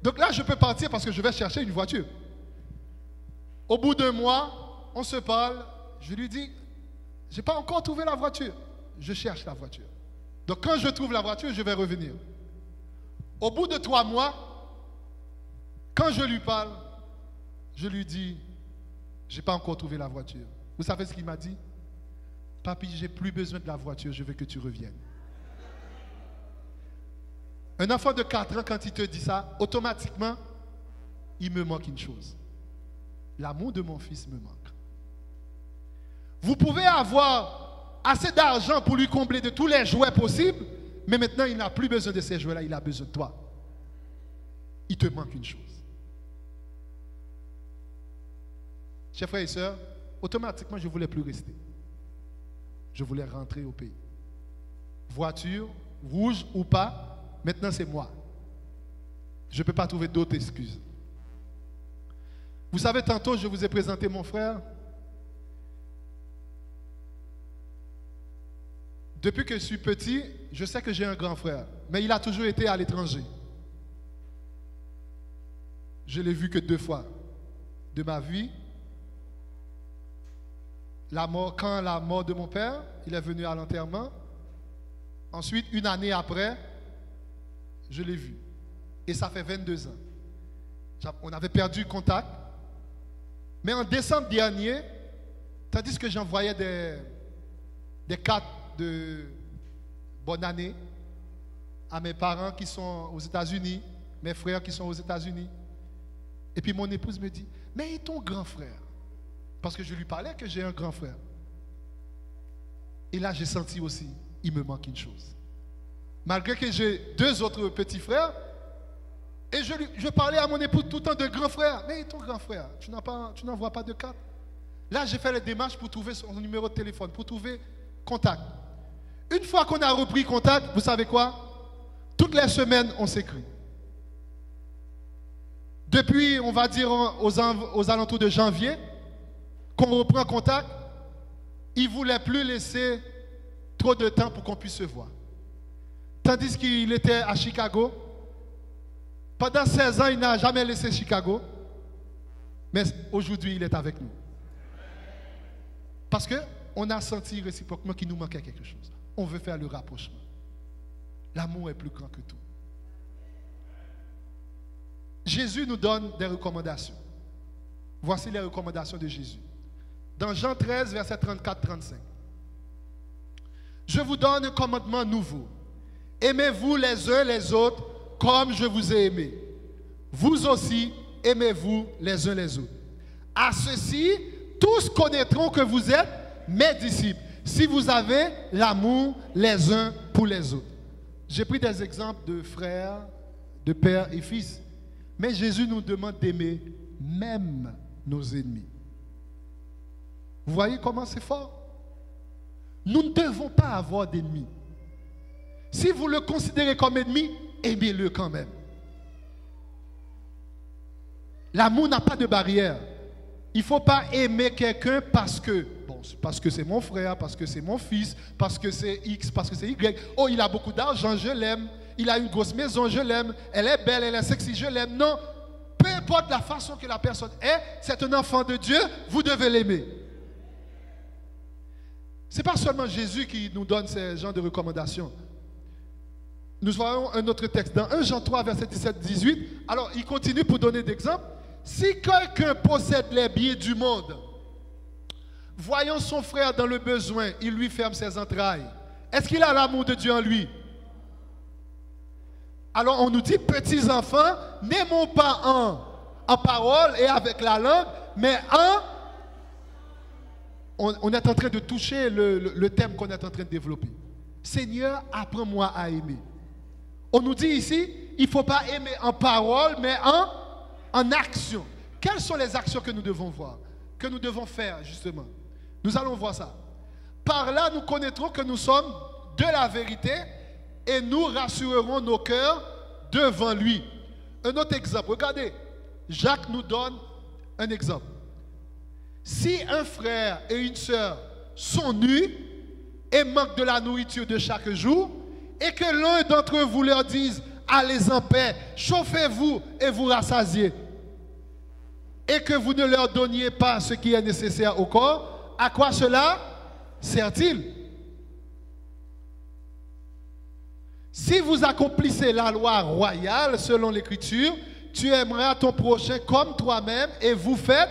Donc là, je peux partir parce que je vais chercher une voiture. Au bout d'1 mois, on se parle. Je lui dis, je n'ai pas encore trouvé la voiture. Je cherche la voiture. Donc quand je trouve la voiture, je vais revenir. Au bout de 3 mois, quand je lui parle, je lui dis, je n'ai pas encore trouvé la voiture. Vous savez ce qu'il m'a dit? Papy, j'ai plus besoin de la voiture, je veux que tu reviennes. Un enfant de 4 ans, quand il te dit ça, automatiquement, il me manque une chose. L'amour de mon fils me manque. Vous pouvez avoir assez d'argent pour lui combler de tous les jouets possibles, mais maintenant, il n'a plus besoin de ces jouets-là, il a besoin de toi. Il te manque une chose. Chers frères et sœurs, automatiquement, je ne voulais plus rester. Je voulais rentrer au pays. Voiture, rouge ou pas, maintenant c'est moi. Je ne peux pas trouver d'autres excuses. Vous savez, tantôt, je vous ai présenté mon frère. Depuis que je suis petit, je sais que j'ai un grand frère, mais il a toujours été à l'étranger. Je l'ai vu que 2 fois de ma vie. Quand la mort de mon père, il est venu à l'enterrement. Ensuite, 1 année après, je l'ai vu. Et ça fait 22 ans. On avait perdu contact. Mais en décembre dernier, tandis que j'envoyais des cartes de bonne année à mes parents qui sont aux États-Unis, mes frères qui sont aux États-Unis. Et puis mon épouse me dit, mais et ton grand frère? Parce que je lui parlais que j'ai un grand frère. Et là, j'ai senti aussi, il me manque une chose. Malgré que j'ai 2 autres petits frères, et je parlais à mon épouse tout le temps de grand frère. Mais ton grand frère, tu n'envoies pas de carte? Là, j'ai fait les démarches pour trouver son numéro de téléphone, pour trouver contact. Une fois qu'on a repris contact, vous savez quoi? Toutes les semaines, on s'écrit. Depuis, on va dire, aux alentours de janvier, qu'on reprend contact, il ne voulait plus laisser trop de temps pour qu'on puisse se voir. Tandis qu'il était à Chicago, pendant 16 ans, il n'a jamais laissé Chicago, mais aujourd'hui, il est avec nous. Parce qu'on a senti réciproquement qu'il nous manquait quelque chose. On veut faire le rapprochement. L'amour est plus grand que tout. Jésus nous donne des recommandations. Voici les recommandations de Jésus. Dans Jean 13, verset 34-35. Je vous donne un commandement nouveau. Aimez-vous les uns les autres comme je vous ai aimé. Vous aussi, aimez-vous les uns les autres. À ceci, tous connaîtront que vous êtes mes disciples, si vous avez l'amour les uns pour les autres. J'ai pris des exemples de frères, de pères et fils. Mais Jésus nous demande d'aimer même nos ennemis. Vous voyez comment c'est fort? Nous ne devons pas avoir d'ennemis. Si vous le considérez comme ennemi, aimez-le quand même. L'amour n'a pas de barrière. Il ne faut pas aimer quelqu'un parce que c'est mon frère, parce que c'est mon fils, parce que c'est X, parce que c'est Y. Oh, il a beaucoup d'argent, je l'aime. Il a une grosse maison, je l'aime. Elle est belle, elle est sexy, je l'aime. Non, peu importe la façon que la personne est, c'est un enfant de Dieu, vous devez l'aimer. Ce n'est pas seulement Jésus qui nous donne ces genres de recommandations. Nous voyons un autre texte dans 1 Jean 3, verset 17-18. Alors, il continue pour donner d'exemples. Si quelqu'un possède les biens du monde, voyant son frère dans le besoin, il lui ferme ses entrailles. Est-ce qu'il a l'amour de Dieu en lui? Alors on nous dit, petits enfants, n'aimons pas en parole et avec la langue, mais on est en train de toucher le thème qu'on est en train de développer. Seigneur, apprends-moi à aimer. On nous dit ici, il ne faut pas aimer en parole, mais en action. Quelles sont les actions que nous devons voir, que nous devons faire justement? Nous allons voir ça. Par là, nous connaîtrons que nous sommes de la vérité et nous rassurerons nos cœurs devant lui. Un autre exemple, regardez, Jacques nous donne un exemple. Si un frère et une sœur sont nus et manquent de la nourriture de chaque jour, et que l'un d'entre vous leur dise, allez en paix, chauffez-vous et vous rassasiez, et que vous ne leur donniez pas ce qui est nécessaire au corps, à quoi cela sert-il? Si vous accomplissez la loi royale selon l'Écriture, tu aimeras ton prochain comme toi-même et vous faites.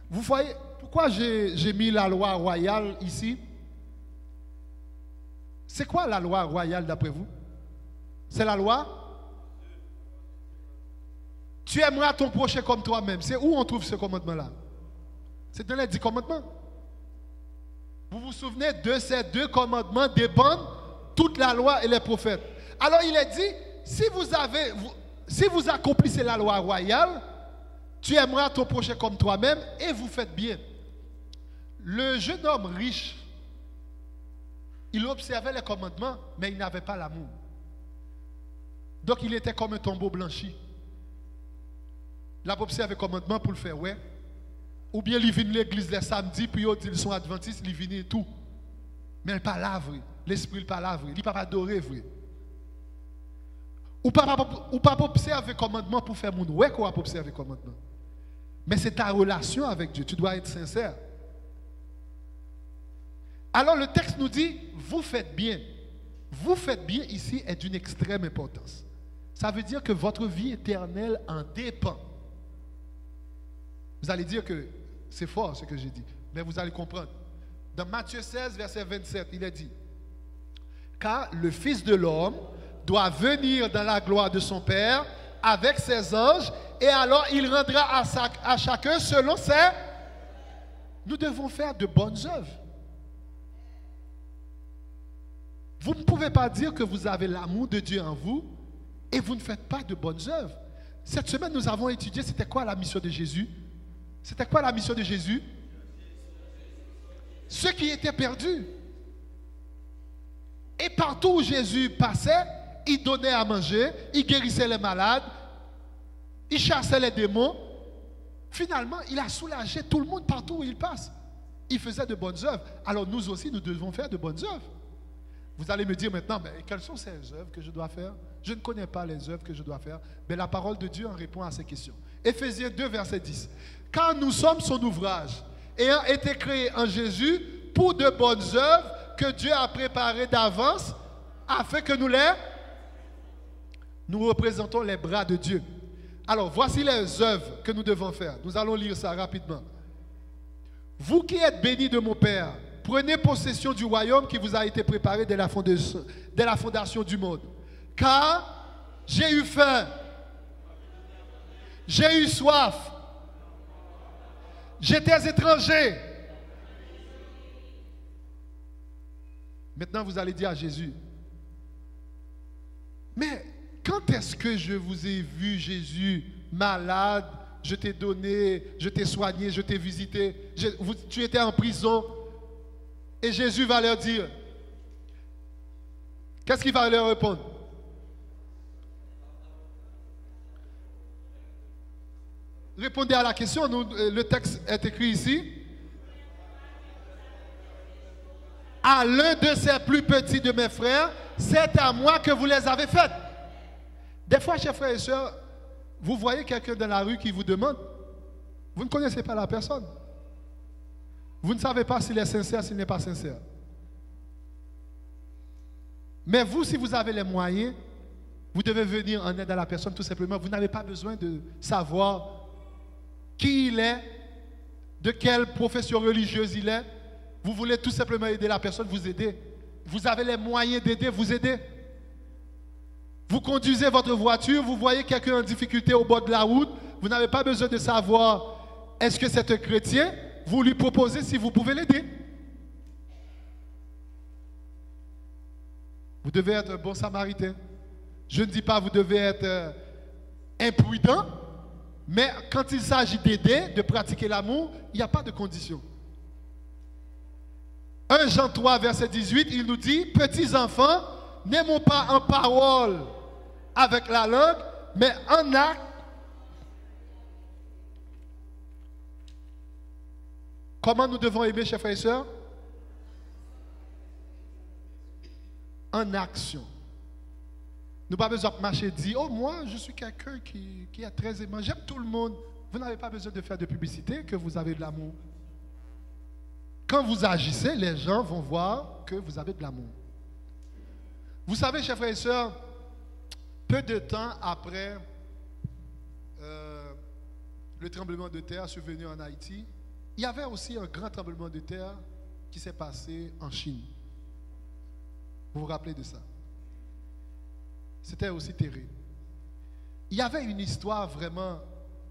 Vous voyez, pourquoi j'ai mis la loi royale ici? C'est quoi la loi royale d'après vous? C'est la loi? Tu aimeras ton prochain comme toi-même. C'est où on trouve ce commandement-là? C'est dans les 10 commandements. Vous vous souvenez, de ces 2 commandements dépendent toute la loi et les prophètes. Alors il est dit, si vous accomplissez la loi royale, tu aimeras ton prochain comme toi-même et vous faites bien. Le jeune homme riche, il observait les commandements, mais il n'avait pas l'amour. Donc il était comme un tombeau blanchi. Il a observé les commandements pour le faire, ouais. Ou bien il vient à l'église les samedis, puis ils sont adventistes, il vient et tout. Mais il n'est pas là, vrai. L'esprit n'est pas là, vrai. Il n'est pas adoré, vrai. Ou pas observer les commandements pour faire mon ouais, qu'on va observer les commandements. Mais c'est ta relation avec Dieu. Tu dois être sincère. Alors le texte nous dit, vous faites bien. Vous faites bien ici est d'une extrême importance. Ça veut dire que votre vie éternelle en dépend. Vous allez dire que c'est fort ce que j'ai dit, mais vous allez comprendre. Dans Matthieu 16, verset 27, il est dit, car le Fils de l'homme doit venir dans la gloire de son Père avec ses anges, et alors il rendra à chacun selon ses... Nous devons faire de bonnes œuvres. Vous ne pouvez pas dire que vous avez l'amour de Dieu en vous et vous ne faites pas de bonnes œuvres. Cette semaine, nous avons étudié c'était quoi la mission de Jésus. C'était quoi la mission de Jésus? Ceux qui étaient perdus. Et partout où Jésus passait, il donnait à manger, il guérissait les malades, il chassait les démons. Finalement, il a soulagé tout le monde partout où il passe. Il faisait de bonnes œuvres. Alors nous aussi, nous devons faire de bonnes œuvres. Vous allez me dire maintenant, mais quelles sont ces œuvres que je dois faire? Je ne connais pas les œuvres que je dois faire. Mais la parole de Dieu en répond à ces questions. Éphésiens 2, verset 10. Car nous sommes son ouvrage, ayant été créés en Jésus pour de bonnes œuvres que Dieu a préparées d'avance, afin que nous représentons les bras de Dieu. Alors, voici les œuvres que nous devons faire. Nous allons lire ça rapidement. Vous qui êtes bénis de mon Père, prenez possession du royaume qui vous a été préparé dès la fondation du monde. Car j'ai eu faim, j'ai eu soif, j'étais étranger. Maintenant, vous allez dire à Jésus, mais quand est-ce que je vous ai vu, Jésus, malade, je t'ai donné, je t'ai soigné, je t'ai visité, tu étais en prison, et Jésus va leur dire, qu'est-ce qu'il va leur répondre? Répondez à la question, le texte est écrit ici. À l'un de ces plus petits de mes frères, c'est à moi que vous les avez faites. Des fois, chers frères et sœurs, vous voyez quelqu'un dans la rue qui vous demande, vous ne connaissez pas la personne. Vous ne savez pas s'il est sincère, s'il n'est pas sincère. Mais vous, si vous avez les moyens, vous devez venir en aide à la personne tout simplement. Vous n'avez pas besoin de savoir qui il est, de quelle profession religieuse il est. Vous voulez tout simplement aider la personne, vous aider. Vous avez les moyens d'aider, vous aider. Vous conduisez votre voiture, vous voyez quelqu'un en difficulté au bord de la route, vous n'avez pas besoin de savoir est-ce que c'est un chrétien, vous lui proposez si vous pouvez l'aider. Vous devez être un bon samaritain. Je ne dis pas vous devez être imprudent, mais quand il s'agit d'aider, de pratiquer l'amour, il n'y a pas de condition. 1 Jean 3, verset 18, il nous dit, petits enfants, n'aimons pas en parole avec la langue, mais en acte. Comment nous devons aimer, chers frères et sœurs? En action. Nous n'avons pas besoin de marcher et dire, oh moi je suis quelqu'un qui est très aimant, j'aime tout le monde. Vous n'avez pas besoin de faire de publicité que vous avez de l'amour. Quand vous agissez, les gens vont voir que vous avez de l'amour. Vous savez, chers frères et sœurs, peu de temps après le tremblement de terre survenu en Haïti, il y avait aussi un grand tremblement de terre qui s'est passé en Chine. Vous vous rappelez de ça? C'était aussi terrible. Il y avait une histoire vraiment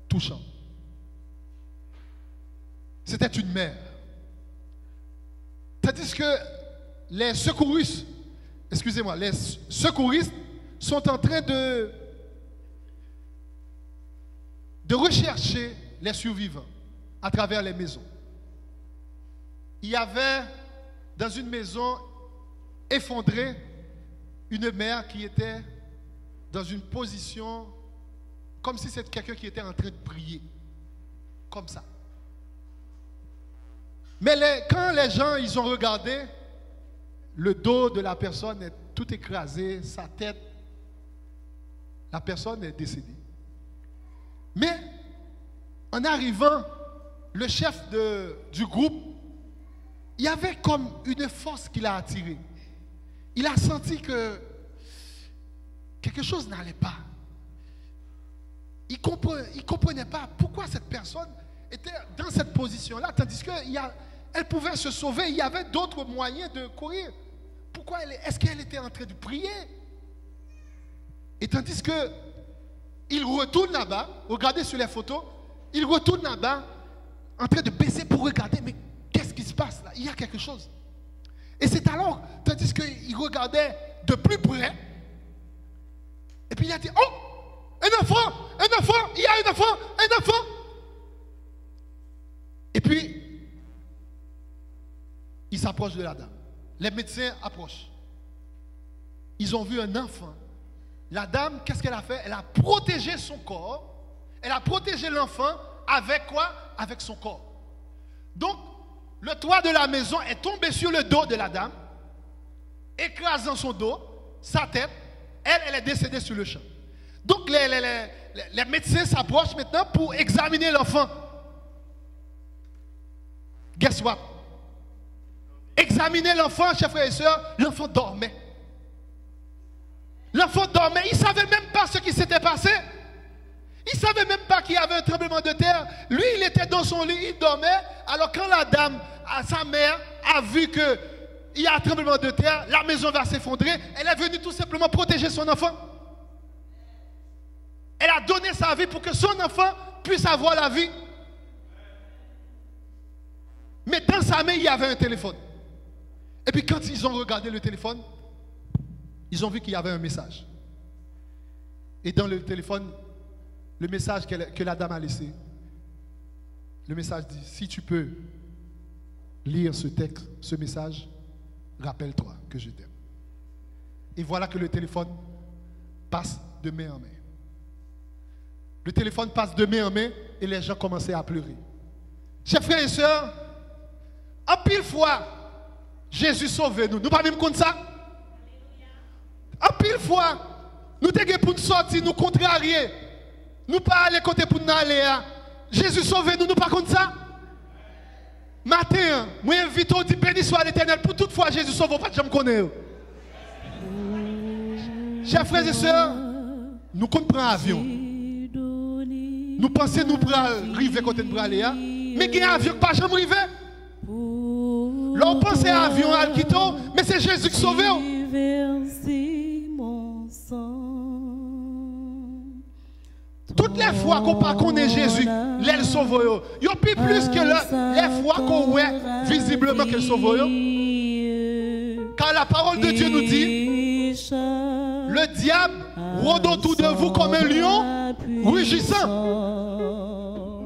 touchante. C'était une mère. Tandis que les secouristes, les secouristes sont en train de rechercher les survivants à travers les maisons. Il y avait dans une maison effondrée une mère qui était dans une position comme si c'était quelqu'un qui était en train de prier. Comme ça. Mais quand les gens ils ont regardé, le dos de la personne est tout écrasé, sa tête, la personne est décédée. Mais en arrivant, le chef du groupe, il y avait comme une force qui l'a attiré. Il a senti que quelque chose n'allait pas. Il ne comprenait pas pourquoi cette personne était dans cette position-là, tandis qu'elle pouvait se sauver. Il y avait d'autres moyens de courir. Pourquoi est-ce qu'elle était en train de prier? Et tandis qu'il retourne là-bas, regardez sur les photos, il retourne là-bas en train de baisser pour regarder, mais qu'est-ce qui se passe là? Il y a quelque chose. Et c'est alors, tandis qu'il regardait de plus près, et puis il a dit, oh, un enfant, il y a un enfant. Et puis, il s'approche de la dame. Les médecins approchent. Ils ont vu un enfant. La dame, qu'est-ce qu'elle a fait? Elle a protégé son corps. Elle a protégé l'enfant avec quoi? Avec son corps. Donc, le toit de la maison est tombé sur le dos de la dame, écrasant son dos, sa tête. Elle est décédée sur le champ. Donc, les médecins s'approchent maintenant pour examiner l'enfant. Guess what? Examiner l'enfant, chers frères et sœurs, l'enfant dormait. L'enfant dormait, il ne savait même pas ce qui s'était passé. Il ne savait même pas qu'il y avait un tremblement de terre. Lui, il était dans son lit, il dormait. Alors quand la dame, sa mère, a vu qu'il y a un tremblement de terre, la maison va s'effondrer, elle est venue tout simplement protéger son enfant. Elle a donné sa vie pour que son enfant puisse avoir la vie. Mais dans sa main, il y avait un téléphone. Et puis quand ils ont regardé le téléphone, ils ont vu qu'il y avait un message. Et dans le téléphone, le message que la dame a laissé, le message dit, si tu peux lire ce texte, ce message, rappelle-toi que je t'aime. Et voilà que le téléphone passe de main en main. Le téléphone passe de main en main et les gens commençaient à pleurer. Chers frères et sœurs, en pile fois, Jésus sauve nous. Nous pas même contre ça. En pile fois, nous sommes pour nous sortir, nous contrarier. Nous pas aller côté pour nous aller. Jésus sauve nous, nous pas contre ça. Matin, moi invite au dit béni soit l'Éternel pour toute fois Jésus sauve, pas de jamais connaître. Chers frères et sœurs, nous comprenons avion. Nous pensons nous pour arriver côté de aller, mais il y a un avion qui pas jamais arrivé. Là on pense à avion à Alquito, mais c'est Jésus qui sauve. Toutes les fois qu'on ne connaît Jésus, il sauve. Il y a plus que les fois qu'on voit visiblement qu'il sauve. Car la parole de Dieu nous dit, le diable rôde autour de vous comme un lion rugissant,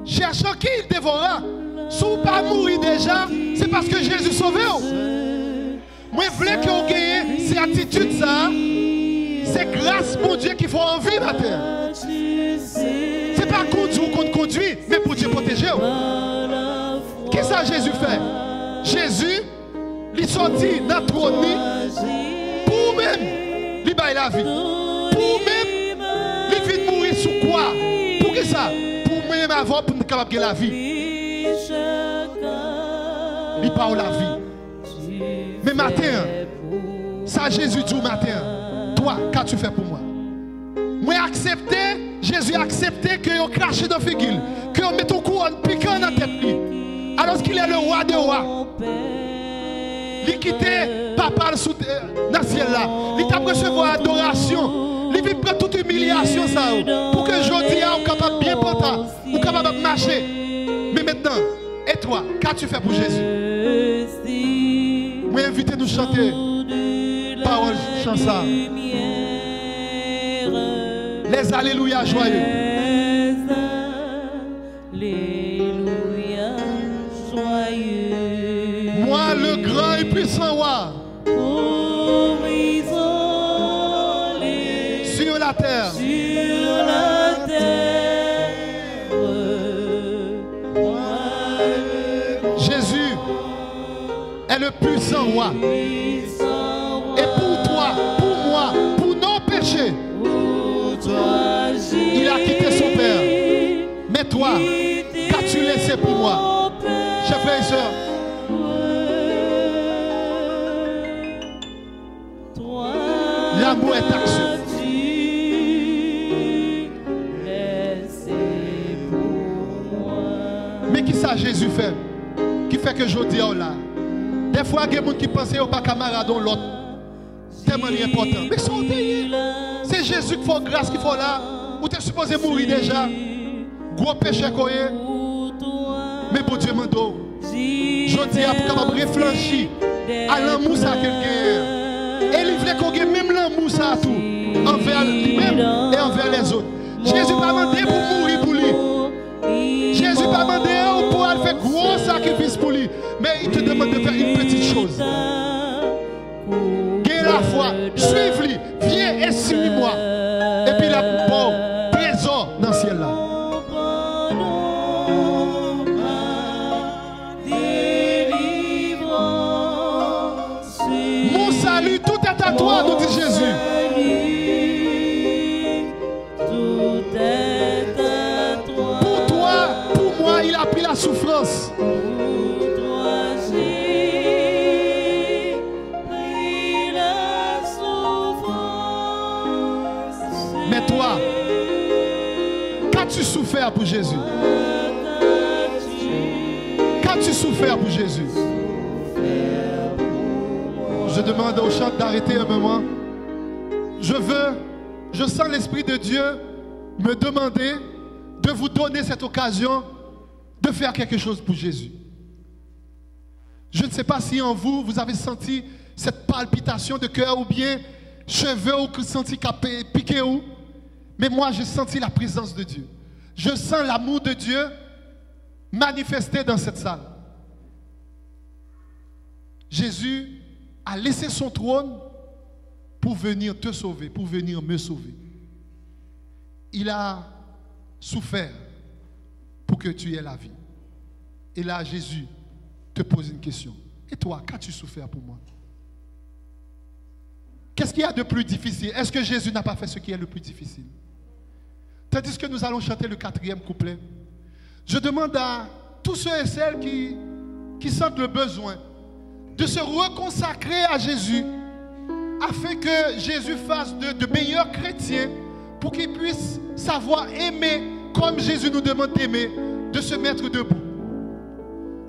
cherchant qui il dévorera. Si vous ne pas mourir déjà, c'est parce que Jésus sauve. Moi, je voulais que vous ayez cette attitude, ça. C'est grâce, mon Dieu, qu'il faut en vivre à terre. Ce n'est pas conduire qu'on conduit, mais pour Dieu protéger. Qu'est-ce que Jésus fait? Jésus, il sortit dans le trône pour même, il baille la vie. Pour même, il vient mourir sous quoi? Pour que ça? Pour même avant, pour nous capable de la vie. Il parle la vie. Mais matin, ça Jésus dit au matin, toi, qu'as-tu fait pour moi? Moi accepté, Jésus a accepté que vous crachez dans la figure, que vous mettez un couronne piquant dans la tête. Alors qu'il est le roi des rois. Il quitte papa dans le ciel là. Il t'a recevoir adoration. Il vient prendre toute humiliation ça, pour que aujourd'hui, vous capable bien porter, vous capable de marcher. Mais maintenant, et toi, qu'as-tu fait pour Jésus? Moi, invitez nous chanter parole chanson. Les alléluia joyeux. Alléluia joyeux. Moi, le grand et puissant roi, Pour isoler sur la terre, sur la terre. Jésus est le puissant roi. Et pour toi, pour moi, pour nos péchés, il a quitté son Père. Mais toi, qu'as-tu laissé pour moi? Chers frères et sœurs, l'amour est action. Mais qui ça Jésus fait? Qui fait que je dis là? Des fois, il y a des gens qui pensent au pas camarade ou l'autre. Tellement important. Mais c'est Jésus qui fait grâce, qui fait là. Ou tu es supposé mourir déjà. Gros péché qu'on est. Mais bon Dieu m'en je dis à pour réfléchir à l'amour ça quelqu'un. Et il voulait qu'on ait même l'amour ça tout. Envers lui-même et envers les autres. Jésus n'a pas demandé pour mourir pour lui. Jésus n'a pas demandé pour faire gros sacrifice pour lui. Mais il te demande de faire une petite chose. Gagne la foi, suive-lui, viens et suis-moi. Et puis la bon trésor dans le ciel là. Mon salut, tout est à toi, nous dit Jésus. Pour toi, pour moi, il a pris la souffrance. Mais toi, qu'as-tu souffert pour Jésus? Qu'as-tu souffert pour Jésus? Je demande au chant d'arrêter un moment. Je sens l'Esprit de Dieu me demander de vous donner cette occasion de faire quelque chose pour Jésus. Je ne sais pas si en vous, vous avez senti cette palpitation de cœur ou bien cheveux ou senti piqué ou. Mais moi, j'ai senti la présence de Dieu. Je sens l'amour de Dieu manifesté dans cette salle. Jésus a laissé son trône pour venir te sauver, pour venir me sauver. Il a souffert pour que tu aies la vie. Et là, Jésus te pose une question. Et toi, qu'as-tu souffert pour moi? Qu'est-ce qu'il y a de plus difficile? Est-ce que Jésus n'a pas fait ce qui est le plus difficile? Tandis que nous allons chanter le 4e couplet, je demande à tous ceux et celles qui sentent le besoin de se reconsacrer à Jésus afin que Jésus fasse de meilleurs chrétiens pour qu'ils puissent savoir aimer comme Jésus nous demande d'aimer, de se mettre debout.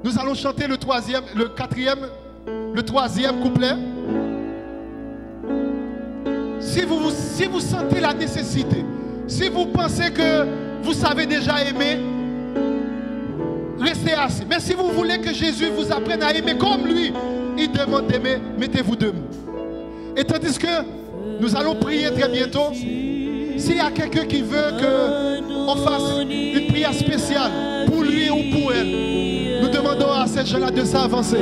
Nous allons chanter le 3e couplet. Si vous sentez la nécessité, si vous pensez que vous savez déjà aimer, restez assis. Mais si vous voulez que Jésus vous apprenne à aimer comme lui, il demande d'aimer, mettez-vous debout. Et tandis que nous allons prier très bientôt, s'il y a quelqu'un qui veut qu'on fasse une prière spéciale pour lui ou pour elle, nous demandons à ces gens-là de s'avancer.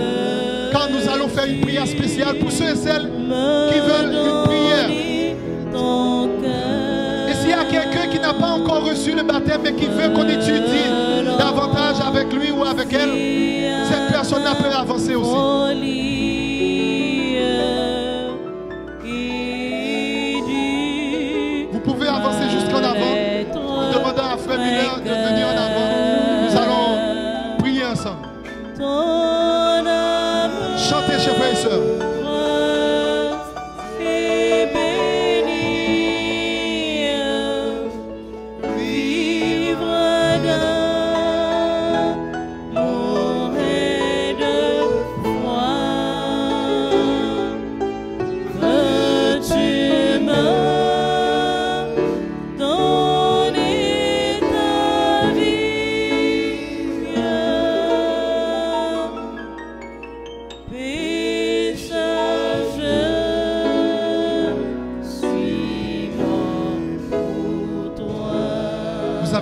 Car nous allons faire une prière spéciale pour ceux et celles qui veulent une prière. Et s'il y a quelqu'un qui n'a pas encore reçu le baptême mais qui veut qu'on étudie davantage avec lui ou avec elle, cette personne-là peut avancer aussi. Vous pouvez avancer jusqu'en avant. Nous demandons à Frère Miller de venir en avant. Nous allons prier ensemble. Chantez, chers frères et sœurs.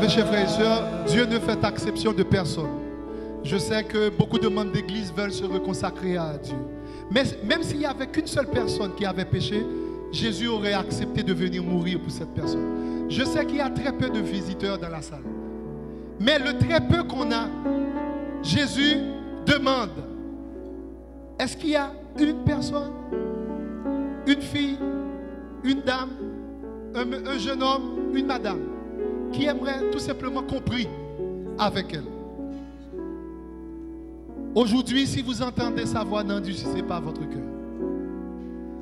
Chers frères et sœurs, Dieu ne fait exception de personne. Je sais que beaucoup de membres d'église veulent se reconsacrer à Dieu. Mais même s'il n'y avait qu'une seule personne qui avait péché, Jésus aurait accepté de venir mourir pour cette personne. Je sais qu'il y a très peu de visiteurs dans la salle. Mais le très peu qu'on a, Jésus demande, est-ce qu'il y a une personne, une fille, une dame, un jeune homme, une madame qui aimerait tout simplement qu'on prie avec elle? Aujourd'hui, si vous entendez sa voix, n'endurcissez pas votre cœur.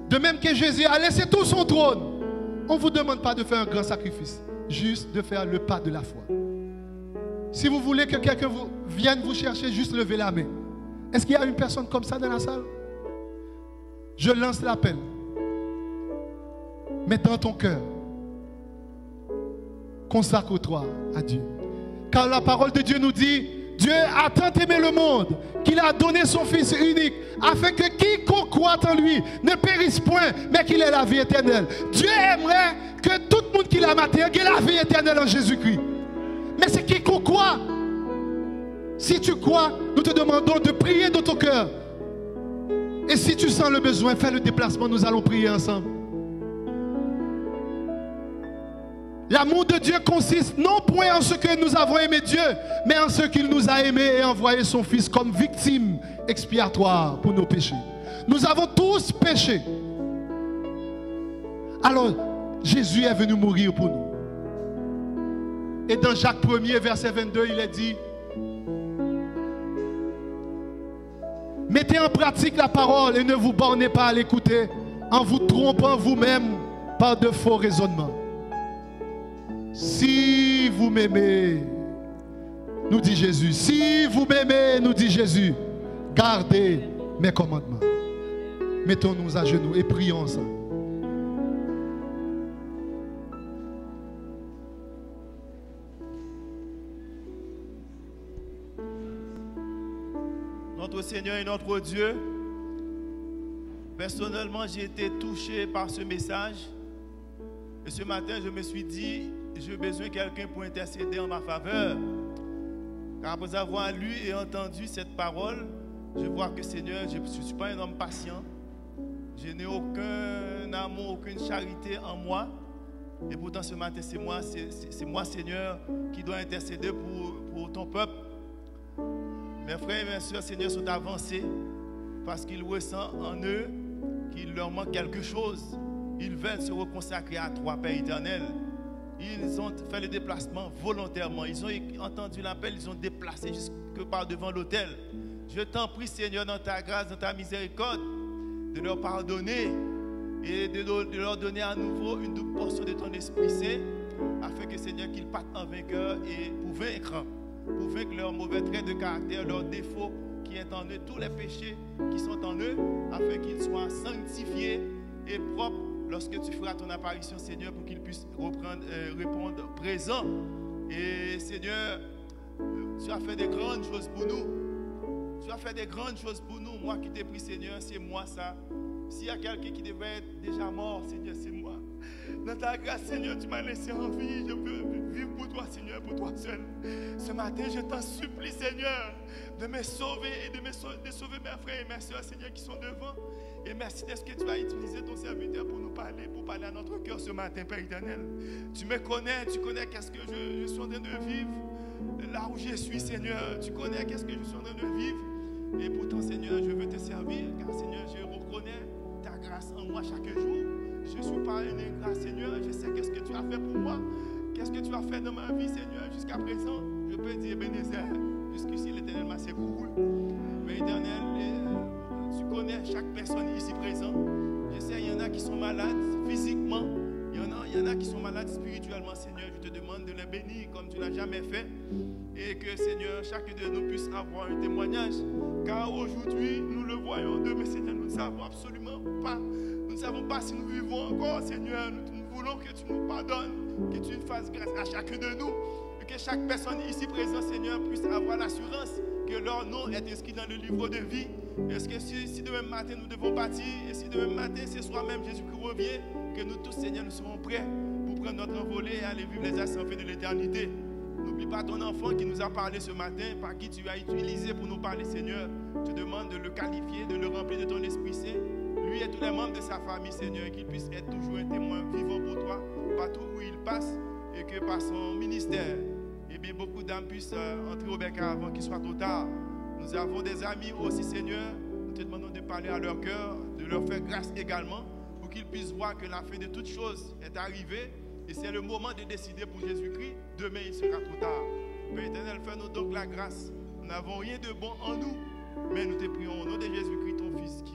De même que Jésus a laissé tout son trône, on ne vous demande pas de faire un grand sacrifice, juste de faire le pas de la foi. Si vous voulez que quelqu'un vienne vous chercher, juste levez la main. Est-ce qu'il y a une personne comme ça dans la salle? Je lance l'appel. Mets dans ton cœur. Consacre-toi à Dieu. Car la parole de Dieu nous dit, Dieu a tant aimé le monde qu'il a donné son Fils unique afin que quiconque croit en lui ne périsse point, mais qu'il ait la vie éternelle. Dieu aimerait que tout le monde qui l'a maté ait la vie éternelle en Jésus-Christ. Mais c'est quiconque croit. Si tu crois, nous te demandons de prier dans ton cœur. Et si tu sens le besoin, fais le déplacement, nous allons prier ensemble. L'amour de Dieu consiste non point en ce que nous avons aimé Dieu, mais en ce qu'il nous a aimés et envoyé son Fils comme victime expiatoire pour nos péchés. Nous avons tous péché. Alors, Jésus est venu mourir pour nous. Et dans Jacques 1er, verset 22, il est dit, mettez en pratique la parole et ne vous bornez pas à l'écouter en vous trompant vous-même par de faux raisonnements. Si vous m'aimez, nous dit Jésus, si vous m'aimez, nous dit Jésus, gardez mes commandements. Mettons-nous à genoux et prions ensemble. Notre Seigneur et notre Dieu, personnellement, j'ai été touché par ce message. Et ce matin, je me suis dit, j'ai besoin de quelqu'un pour intercéder en ma faveur. Car après avoir lu et entendu cette parole, je vois que Seigneur, je ne suis pas un homme patient. Je n'ai aucun amour, aucune charité en moi. Et pourtant ce matin, c'est moi, Seigneur, qui dois intercéder pour ton peuple. Mes frères et mes soeurs, Seigneur, sont avancés parce qu'ils ressentent en eux qu'il leur manque quelque chose. Ils veulent se reconsacrer à toi, Père éternel. Ils ont fait le déplacement volontairement. Ils ont entendu l'appel, ils ont déplacé jusque par devant l'autel. Je t'en prie, Seigneur, dans ta grâce, dans ta miséricorde, de leur pardonner et de leur donner à nouveau une double portion de ton Esprit Saint, afin que, Seigneur, qu'ils partent en vainqueur et pour vaincre leurs mauvais traits de caractère, leurs défauts qui sont en eux, tous les péchés qui sont en eux, afin qu'ils soient sanctifiés et propres lorsque tu feras ton apparition, Seigneur, pour qu'ils puissent répondre présent. Et Seigneur, tu as fait des grandes choses pour nous. Tu as fait des grandes choses pour nous. Moi qui t'ai pris, Seigneur, c'est moi ça. S'il y a quelqu'un qui devait être déjà mort, Seigneur, c'est moi. Dans ta grâce, Seigneur, tu m'as laissé en vie. Je peux vivre pour toi, Seigneur, pour toi seul. Ce matin, je t'en supplie, Seigneur, de me sauver et de sauver mes frères et mes soeurs, Seigneur, qui sont devant. Et merci de ce que tu as utilisé ton serviteur pour nous parler, pour parler à notre cœur ce matin, Père éternel. Tu me connais, tu connais qu'est-ce que je suis en train de vivre. Là où je suis, Seigneur, tu connais qu'est-ce que je suis en train de vivre. Et pourtant, Seigneur, je veux te servir, car, Seigneur, je reconnais ta grâce en moi chaque jour. Je ne suis pas un ingrat, Seigneur. Je sais qu'est-ce que tu as fait pour moi. Qu'est-ce que tu as fait dans ma vie, Seigneur, jusqu'à présent. Je peux dire, Ebenezer, jusqu'ici, l'Éternel m'a secouru. Mais Éternel, tu connais chaque personne ici présente. Je sais, il y en a qui sont malades physiquement. Il y en a qui sont malades spirituellement, Seigneur. Je te demande de les bénir comme tu ne l'as jamais fait. Et que, Seigneur, chacun de nous puisse avoir un témoignage. Car aujourd'hui, nous le voyons d'eux, mais Seigneur, nous ne savons absolument pas. Nous ne savons pas si nous vivons encore, Seigneur. Nous voulons que tu nous pardonnes, que tu nous fasses grâce à chacun de nous. Et que chaque personne ici présente, Seigneur, puisse avoir l'assurance que leur nom est inscrit dans le livre de vie. Est-ce que si demain matin nous devons partir, et si demain matin c'est soi-même Jésus qui revient, que nous tous, Seigneur, nous serons prêts pour prendre notre envolée et aller vivre les ascensions de l'éternité. N'oublie pas ton enfant qui nous a parlé ce matin, par qui tu as utilisé pour nous parler, Seigneur. Je te demande de le qualifier, de le remplir de ton Esprit Saint, lui et tous les membres de sa famille, Seigneur, qu'il puisse être toujours un témoin vivant pour toi, partout où il passe, et que par son ministère, eh bien, beaucoup d'âmes puissent entrer au bec avant qu'il soit trop tard. Nous avons des amis aussi, Seigneur. Nous te demandons de parler à leur cœur, de leur faire grâce également, pour qu'ils puissent voir que la fin de toutes choses est arrivée. Et c'est le moment de décider pour Jésus-Christ. Demain, il sera trop tard. Père éternel, fais-nous donc la grâce. Nous n'avons rien de bon en nous, mais nous te prions au nom de Jésus-Christ, ton Fils, qui